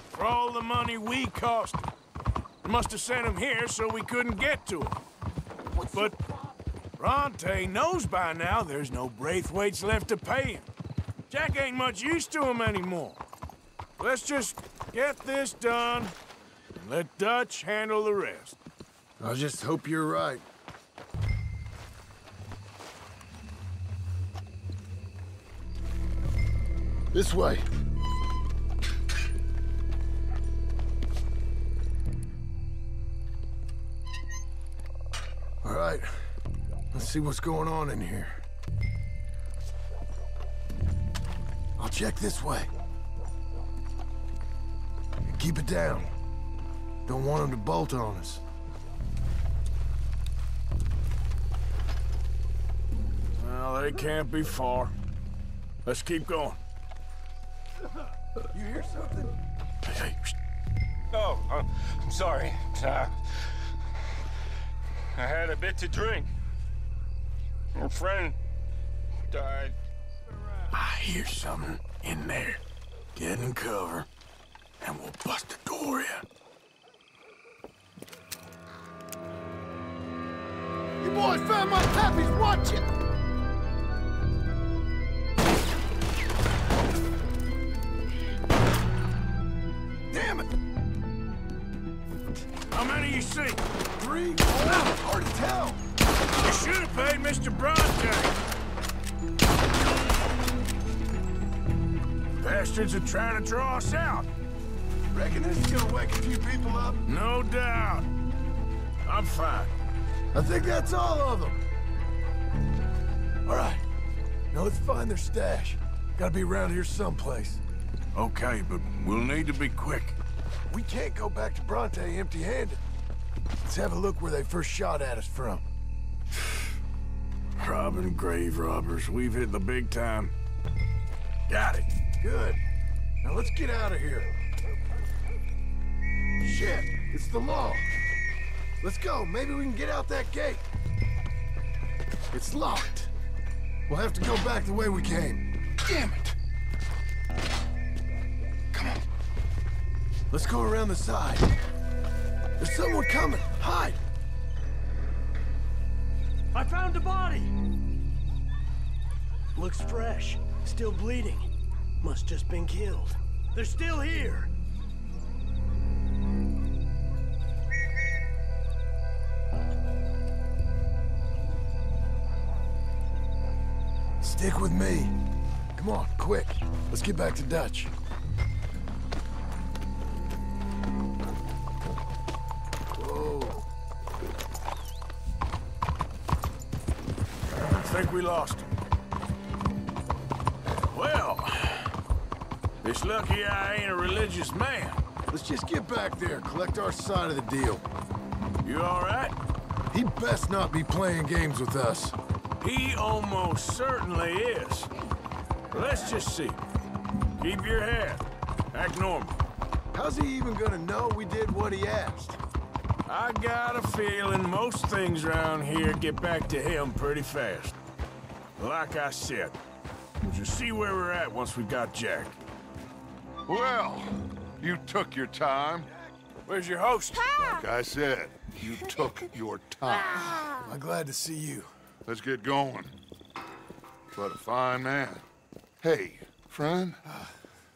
Speaker 7: for all the money we cost him. They must have sent him here so we couldn't get to him. But Bronte knows by now there's no Braithwaites left to pay him. Jack ain't much use to him anymore. Let's just get this done and let Dutch handle the rest.
Speaker 16: I just hope you're right. This way. All right. Let's see what's going on in here. I'll check this way. Keep it down. Don't want them to bolt on us.
Speaker 7: Well, they can't be far. Let's keep going.
Speaker 16: You hear something?
Speaker 7: Hey,
Speaker 14: Oh, I'm sorry. I had a bit to drink. A friend died.
Speaker 7: I hear something in there. Get in cover, and we'll bust the door in.
Speaker 16: You boys found my puppies, watch it! Damn it!
Speaker 7: How many you see?
Speaker 16: 3? Oh, hard to tell.
Speaker 7: You should have paid Mr. Bronte. Bastards are trying to draw us out.
Speaker 16: Reckon this is gonna wake a few people up?
Speaker 7: No doubt. I'm fine.
Speaker 16: I think that's all of them. All right. Now let's find their stash. Gotta be around here someplace.
Speaker 7: Okay, but we'll need to be quick.
Speaker 16: We can't go back to Bronte empty-handed. Let's have a look where they first shot at us from.
Speaker 7: Robbing grave robbers. We've hit the big time. Got it.
Speaker 16: Good. Now let's get out of here. Shit, it's the law. Let's go. Maybe we can get out that gate. It's locked. We'll have to go back the way we came. Damn it. Come on. Let's go around the side. There's someone coming. Hide.
Speaker 8: I found a body. Looks fresh. Still bleeding. Must just been killed. They're still here.
Speaker 16: Stick with me. Come on, quick. Let's get back to Dutch. Whoa.
Speaker 7: I think we lost him. Well, it's lucky I ain't a religious man.
Speaker 16: Let's just get back there, collect our side of the deal.
Speaker 7: You all right?
Speaker 16: He best not be playing games with us.
Speaker 7: He almost certainly is. Let's just see. Keep your head. Act normal.
Speaker 16: How's he even gonna know we did what he asked?
Speaker 7: I got a feeling most things around here get back to him pretty fast. Like I said, we'll just see where we're at once we got Jack.
Speaker 13: Well, you took your time.
Speaker 7: Where's your host?
Speaker 13: Like I said, you took your time.
Speaker 16: I'm glad to see you.
Speaker 13: Let's get going. What a fine man. Hey, friend,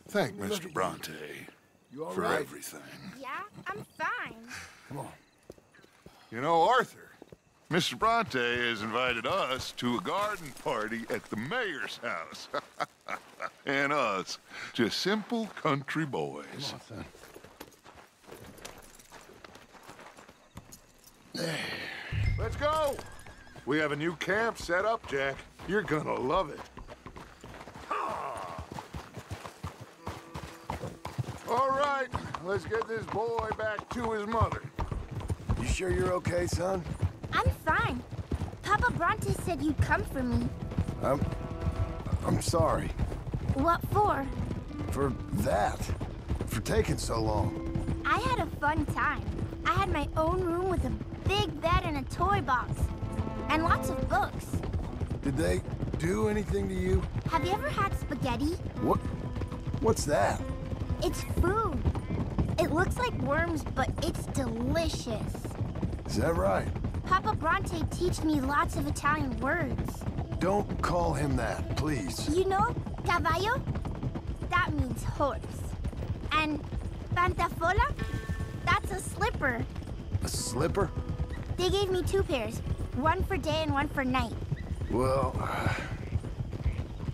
Speaker 13: thank Mr. Bronte for
Speaker 16: right?
Speaker 13: everything.
Speaker 12: Yeah, I'm fine.
Speaker 16: Come on.
Speaker 13: You know, Arthur, Mr. Bronte has invited us to a garden party at the mayor's house. And us, just simple country boys.
Speaker 16: Come on, son.
Speaker 13: Let's go! We have a new camp set up, Jack. You're gonna love it. All right, let's get this boy back to his mother.
Speaker 16: You sure you're okay, son?
Speaker 6: I'm fine. Papa Bronte said you'd come for me.
Speaker 16: I'm sorry.
Speaker 6: What for?
Speaker 16: For that. For taking so long.
Speaker 6: I had a fun time. I had my own room with a big bed and a toy box. And lots of books.
Speaker 16: Did they do anything to you?
Speaker 6: Have you ever had spaghetti?
Speaker 16: What's that?
Speaker 6: It's food. It looks like worms, but it's delicious.
Speaker 16: Is that right?
Speaker 6: Papa Bronte teach me lots of Italian words.
Speaker 16: Don't call him that, please.
Speaker 6: You know, caballo? That means horse. And pantafola? That's a slipper.
Speaker 16: A slipper?
Speaker 6: They gave me 2 pairs. One for day and one for night.
Speaker 16: Well,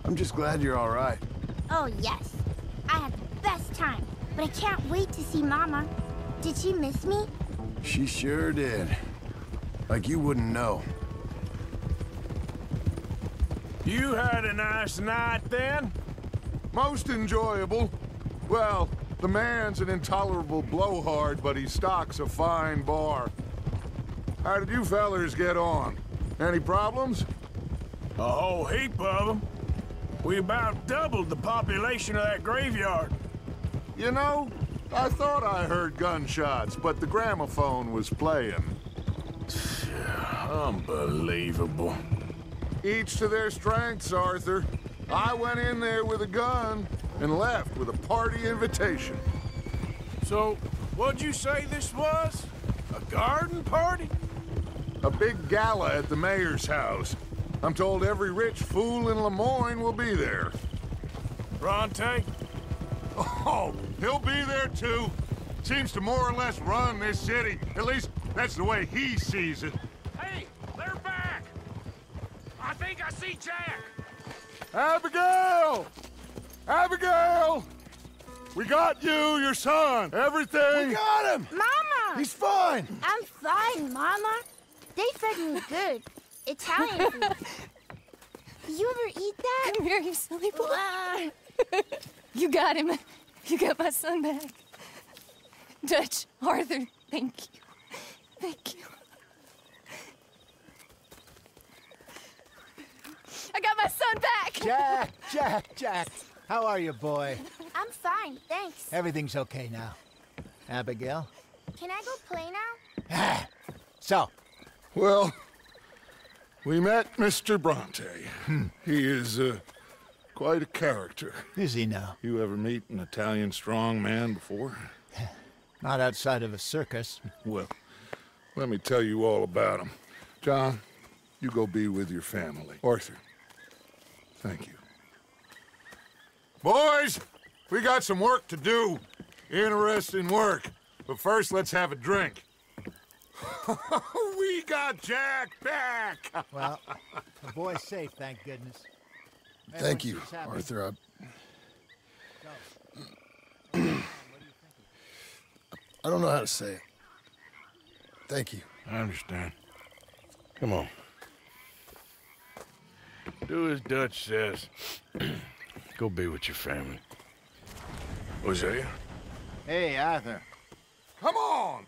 Speaker 16: I'm just glad you're all right.
Speaker 6: Oh, yes. I had the best time. But I can't wait to see Mama. Did she miss me?
Speaker 16: She sure did. Like you wouldn't know.
Speaker 7: You had a nice night then?
Speaker 13: Most enjoyable. Well, the man's an intolerable blowhard, but he stocks a fine bar. How did you fellers get on? Any problems?
Speaker 7: A whole heap of them. We about doubled the population of that graveyard.
Speaker 13: You know, I thought I heard gunshots, but the gramophone was playing.
Speaker 7: Unbelievable.
Speaker 13: Each to their strengths, Arthur. I went in there with a gun and left with a party invitation.
Speaker 7: So, what'd you say this was? A garden party?
Speaker 13: A big gala at the mayor's house. I'm told every rich fool in Lemoyne will be there.
Speaker 7: Bronte?
Speaker 13: Oh, he'll be there too. Seems to more or less run this city. At least, that's the way he sees it.
Speaker 14: Hey, they're back! I think I see Jack!
Speaker 13: Abigail! Abigail! We got you, your son, everything!
Speaker 16: We got him!
Speaker 6: Mama!
Speaker 16: He's fine!
Speaker 6: I'm fine, Mama. They fed me good. Italian food. You ever eat that?
Speaker 9: Come here, you silly boy. You got him. You got my son back. Dutch, Arthur, thank you. Thank you. I got my son back!
Speaker 17: Jack. How are you, boy?
Speaker 6: I'm fine, thanks.
Speaker 17: Everything's okay now. Abigail?
Speaker 6: Can I go play now?
Speaker 17: So?
Speaker 13: Well, we met Mr. Bronte. He is, quite a character.
Speaker 17: Is he now?
Speaker 13: You ever meet an Italian strong man before?
Speaker 17: Not outside of a circus.
Speaker 13: Well, let me tell you all about him. John, you go be with your family. Arthur, thank you. Boys, we got some work to do. Interesting work. But first, let's have a drink. We got Jack back!
Speaker 17: Well, the boy's safe, thank goodness.
Speaker 16: Thank you, Arthur. I don't know how to say it. Thank you.
Speaker 7: I understand. Come on. Do as Dutch says. Go be with your family. Hosea?
Speaker 17: Hey, Arthur.
Speaker 13: Come on!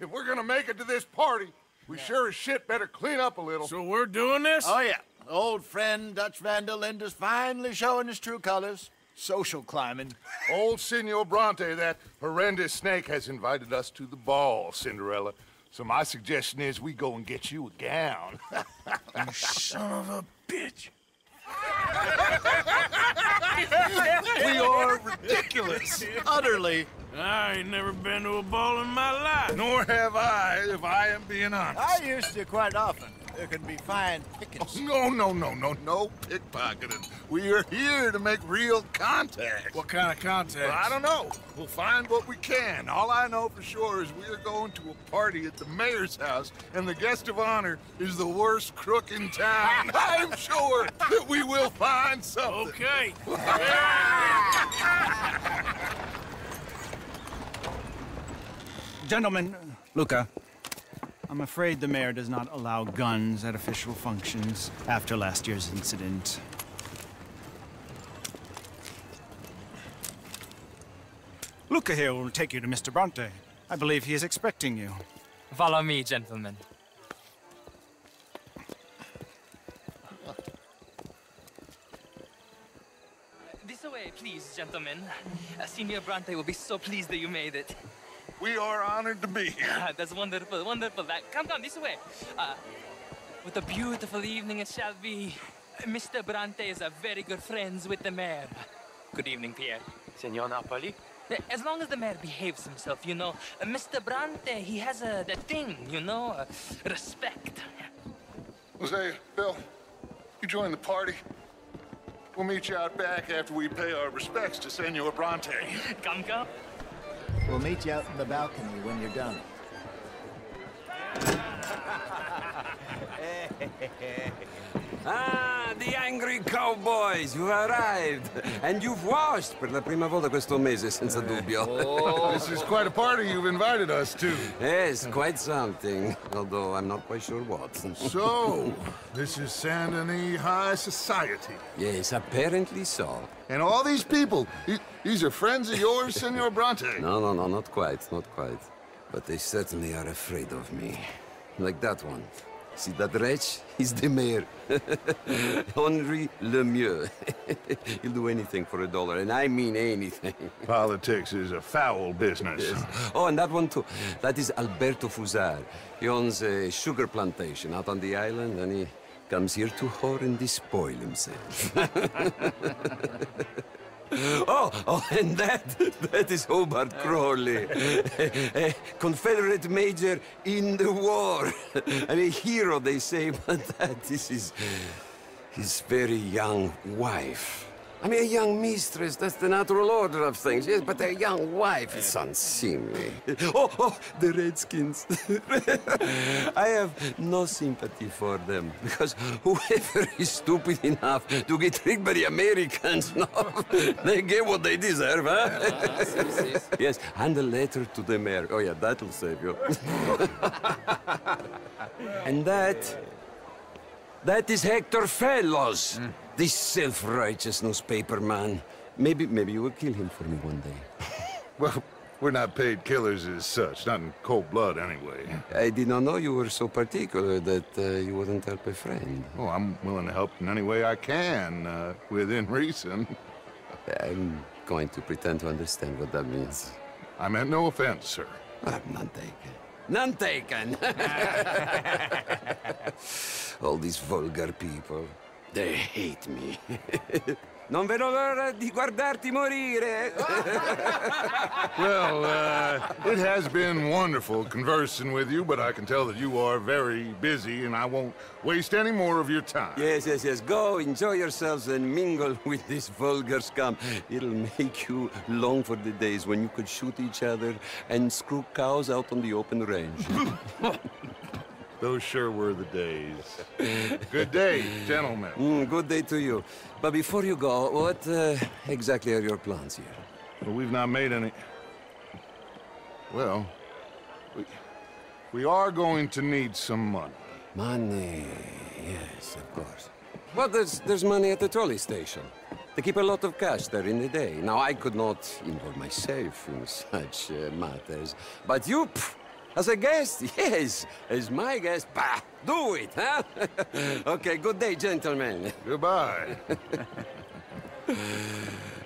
Speaker 13: If we're gonna make it to this party, we sure as shit better clean up a little.
Speaker 7: So we're doing this?
Speaker 17: Oh, yeah. Old friend Dutch Van der Linde's finally showing his true colors. Social climbing.
Speaker 13: Old Senor Bronte, that horrendous snake, has invited us to the ball, Cinderella. So my suggestion is we go and get you a gown.
Speaker 7: You son of a bitch.
Speaker 13: We are ridiculous. Utterly.
Speaker 7: I ain't never been to a ball in my life.
Speaker 13: Nor have I, if I am being honest.
Speaker 17: I used to quite often. There can be fine pickings.
Speaker 13: Oh, no pickpocketing. We are here to make real contact.
Speaker 7: What kind of contact?
Speaker 13: Well, I don't know. We'll find what we can. All I know for sure is we are going to a party at the mayor's house, and the guest of honor is the worst crook in town. I'm sure that we will find something.
Speaker 7: Okay.
Speaker 10: Gentlemen, Luca, I'm afraid the mayor does not allow guns at official functions after last year's incident. Luca here will take you to Mr. Bronte. I believe he is expecting you.
Speaker 15: Follow me, gentlemen. This way, please, gentlemen. Senior Bronte will be so pleased that you made it.
Speaker 13: We are honored to be here.
Speaker 15: That's wonderful, wonderful. Come, this way. What a beautiful evening it shall be. Mr. Bronte is a very good friends with the mayor. Good evening, Pierre.
Speaker 18: Senor Napoli?
Speaker 15: As long as the mayor behaves himself, you know. Mr. Bronte, he has that thing, you know, respect.
Speaker 13: Jose, Bill, you join the party. We'll meet you out back after we pay our respects to Senor Bronte.
Speaker 15: Come.
Speaker 17: We'll meet you out in the balcony when you're done.
Speaker 5: Ah, the angry cowboys, you've arrived. And you've washed per la prima volta questo mese, senza dubbio.
Speaker 13: This is quite a party you've invited us to.
Speaker 5: Yes, quite something. Although I'm not quite sure what.
Speaker 13: So, this is Saint Denis High Society.
Speaker 5: Yes, apparently so.
Speaker 13: And all these people, these are friends of yours, Senor Bronte?
Speaker 5: No, not quite, not quite. But they certainly are afraid of me. Like that one. See that wretch? He's the mayor. Henri Lemieux. He'll do anything for $1, and I mean anything.
Speaker 13: Politics is a foul business.
Speaker 5: Yes. Oh, and that one too. That is Alberto Fusar. He owns a sugar plantation out on the island, and he comes here to whore and despoil himself. Oh, and that is Hobart Crawley, a Confederate major in the war. I mean, hero, they say, but that is his very young wife. I mean, a young mistress, that's the natural order of things, yes, but a young wife, it's unseemly. Oh, the Redskins. I have no sympathy for them, because whoever is stupid enough to get tricked by the Americans, no, they get what they deserve, huh? Yes, and a letter to the mayor. Oh, yeah, that'll save you. And that is Hector Fellows. This self-righteous newspaper man. Maybe you will kill him for me one day.
Speaker 13: Well, we're not paid killers as such, not in cold blood anyway.
Speaker 5: I did not know you were so particular that you wouldn't help a friend.
Speaker 13: Oh, I'm willing to help in any way I can, within reason.
Speaker 5: I'm going to pretend to understand what that means.
Speaker 13: I meant no offense, sir.
Speaker 5: None taken. None taken! All these vulgar people. They hate me. Non vedo l'ora di guardarti morire.
Speaker 13: Well, it has been wonderful conversing with you, but I can tell that you are very busy, and I won't waste any more of your time.
Speaker 5: Yes. Go, enjoy yourselves, and mingle with this vulgar scum. It'll make you long for the days when you could shoot each other and screw cows out on the open range.
Speaker 13: Those sure were the days. Good day, gentlemen.
Speaker 5: Good day to you. But before you go, what exactly are your plans here?
Speaker 13: Well, we've not made any... Well, we are going to need some money.
Speaker 5: Money, yes, of course. Well, there's money at the trolley station. They keep a lot of cash there in the day. Now, I could not involve myself in such matters. But you... As a guest, yes. As my guest, bah, do it, huh? Okay, good day, gentlemen.
Speaker 13: Goodbye.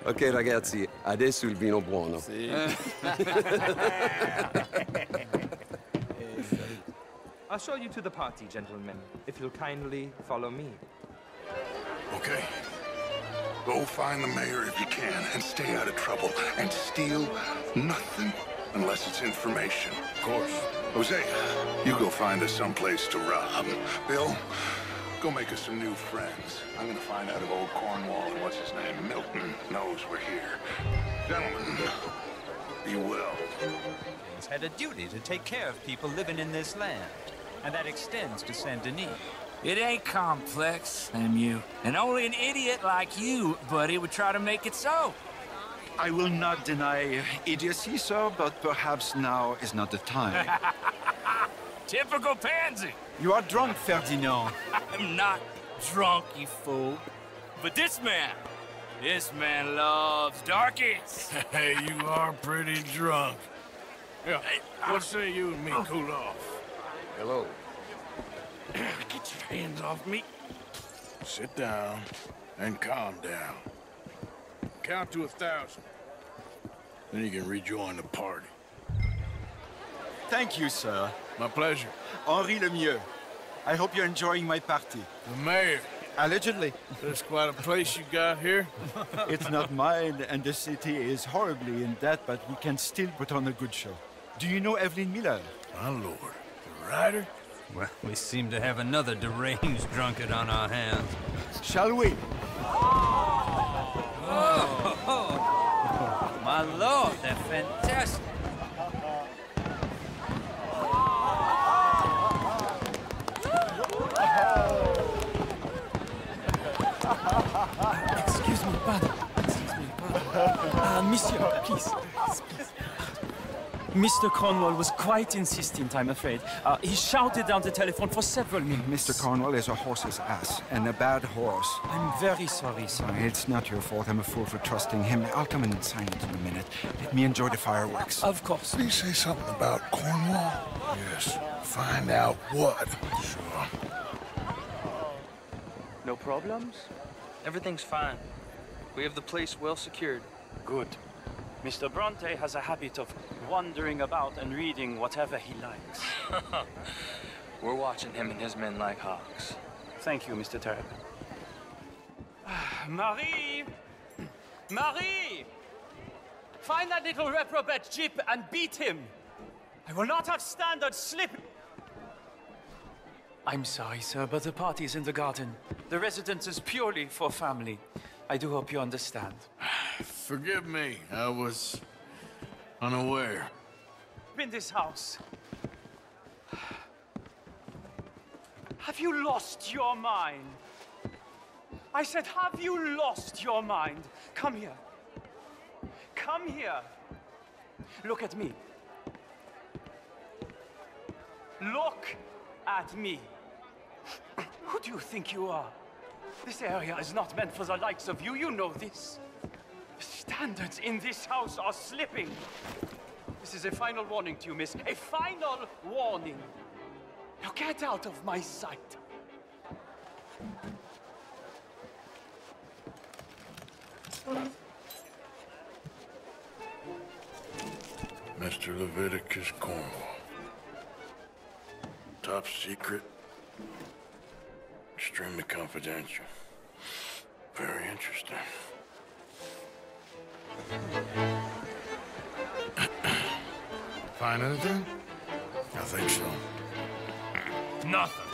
Speaker 5: Ok, ragazzi, adesso il vino buono.
Speaker 18: Sì.
Speaker 20: I'll show you to the party, gentlemen, if you'll kindly follow me.
Speaker 13: Okay. Go find the mayor if you can, and stay out of trouble, and steal nothing. Unless it's information. Of course. Jose, you go find us someplace to rob. Bill, go make us some new friends. I'm gonna find out if old Cornwall, or what's his name, Milton, knows we're here. Gentlemen, be well.
Speaker 25: It's had a duty to take care of people living in this land. And that extends to Saint Denis.
Speaker 19: It ain't complex, Lemieux. And only an idiot like you, buddy, would try to make it so.
Speaker 25: I will not deny idiocy, sir, but perhaps now is not the time.
Speaker 19: Typical pansy.
Speaker 10: You are drunk, Ferdinand.
Speaker 19: I'm not drunk, you fool. But this man loves darkies.
Speaker 7: Hey, you are pretty drunk. Yeah, what say you and me cool off?
Speaker 5: Hello.
Speaker 7: Get your hands off me. Sit down and calm down. Count to 1,000. Then you can rejoin the party.
Speaker 10: Thank you, sir.
Speaker 7: My pleasure.
Speaker 10: Henri Lemieux. I hope you're enjoying my party.
Speaker 7: The mayor.
Speaker 10: Allegedly.
Speaker 7: That's quite a place you got here.
Speaker 10: It's not mine, and the city is horribly in debt, but we can still put on a good show. Do you know Evelyn Miller?
Speaker 7: My lord. The writer?
Speaker 25: Well, we seem to have another deranged drunkard on our hands.
Speaker 10: Shall we?
Speaker 25: Oh, my lord, they're fantastic.
Speaker 15: Excuse me, pardon. Monsieur, please. Mr. Cornwall was quite insistent, I'm afraid. He shouted down the telephone for several minutes.
Speaker 10: Mr. Cornwall is a horse's ass, and a bad horse.
Speaker 15: I'm very sorry, sir.
Speaker 10: It's not your fault. I'm a fool for trusting him. I'll come in silent in a minute. Let me enjoy the fireworks.
Speaker 15: Of course.
Speaker 13: Did he say something about Cornwall? Yes. Find out what. Sure.
Speaker 20: No problems? Everything's fine. We have the place well secured.
Speaker 15: Good. Mr. Bronte has a habit of wandering about and reading whatever he likes.
Speaker 20: We're watching him and his men like hawks.
Speaker 15: Thank you, Mr. Terrapin. Marie! Marie! Find that little reprobate Jip and beat him! I will not have standard slip... I'm sorry, sir, but the party is in the garden. The residence is purely for family. I do hope you understand.
Speaker 7: Forgive me, I was unaware.
Speaker 15: In this house. Have you lost your mind? I said, have you lost your mind? Come here. Come here. Look at me. Look at me. Who do you think you are? This area is not meant for the likes of you. You know this. The standards in this house are slipping. This is a final warning to you, miss. A final warning. Now get out of my sight.
Speaker 7: Mr. Leviticus Cornwall. Top secret. Extremely confidential. Very interesting. Find anything? I think so.
Speaker 14: Nothing.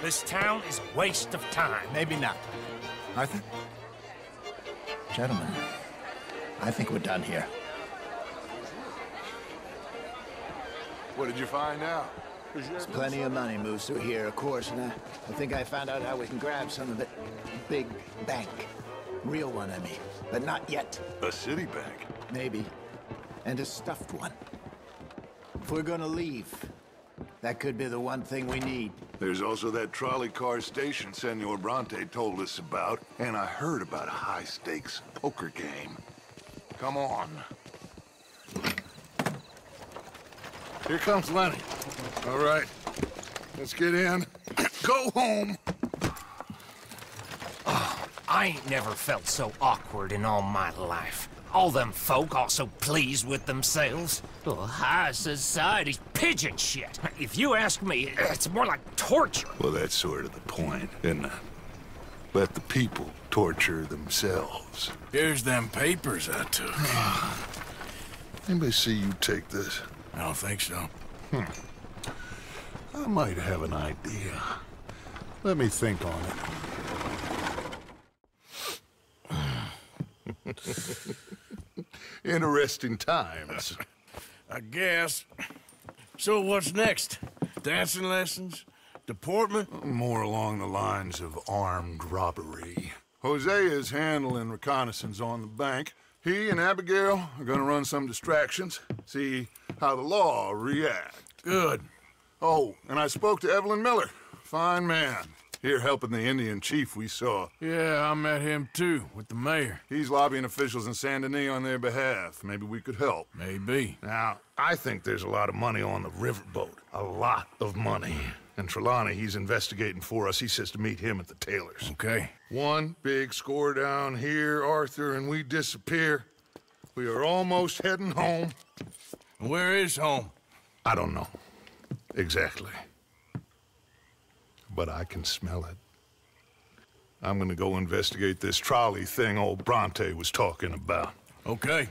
Speaker 14: This town is a waste of time.
Speaker 17: Maybe not.
Speaker 10: Arthur?
Speaker 17: Gentlemen, I think we're done here.
Speaker 13: What did you find out?
Speaker 17: There's plenty of money moves through here, of course, and I think I found out how we can grab some of it. Big bank. Real one, I mean. But not yet.
Speaker 13: A city bank?
Speaker 17: Maybe. And a stuffed one. If we're gonna leave, that could be the one thing we need.
Speaker 13: There's also that trolley car station Senor Bronte told us about, and I heard about a high-stakes poker game. Come on. Here comes Lenny. All right, let's get in. Go home.
Speaker 14: I ain't never felt so awkward in all my life. All them folk all so pleased with themselves. Oh, high society's pigeon shit. If you ask me, it's more like torture.
Speaker 13: Well, that's sort of the point, isn't it? Let the people torture themselves.
Speaker 7: Here's them papers I took.
Speaker 13: Anybody see you take this?
Speaker 7: I don't think so.
Speaker 13: I might have an idea. Let me think on it. Interesting times.
Speaker 7: I guess. So what's next? Dancing lessons? Deportment?
Speaker 13: More along the lines of armed robbery. Hosea is handling reconnaissance on the bank. He and Abigail are gonna run some distractions, see how the law reacts.
Speaker 7: Good.
Speaker 13: Oh, and I spoke to Evelyn Miller. Fine man. Here helping the Indian chief we saw.
Speaker 7: Yeah, I met him too, with the mayor.
Speaker 13: He's lobbying officials in Saint Denis on their behalf. Maybe we could help.
Speaker 7: Maybe.
Speaker 13: Now, I think there's a lot of money on the riverboat. A lot of money. And Trelawney, he's investigating for us. He says to meet him at the Taylor's.
Speaker 7: Okay.
Speaker 13: One big score down here, Arthur, and we disappear. We are almost heading home.
Speaker 7: Where is home?
Speaker 13: I don't know. Exactly. But I can smell it. I'm gonna go investigate this trolley thing old Bronte was talking about.
Speaker 7: Okay.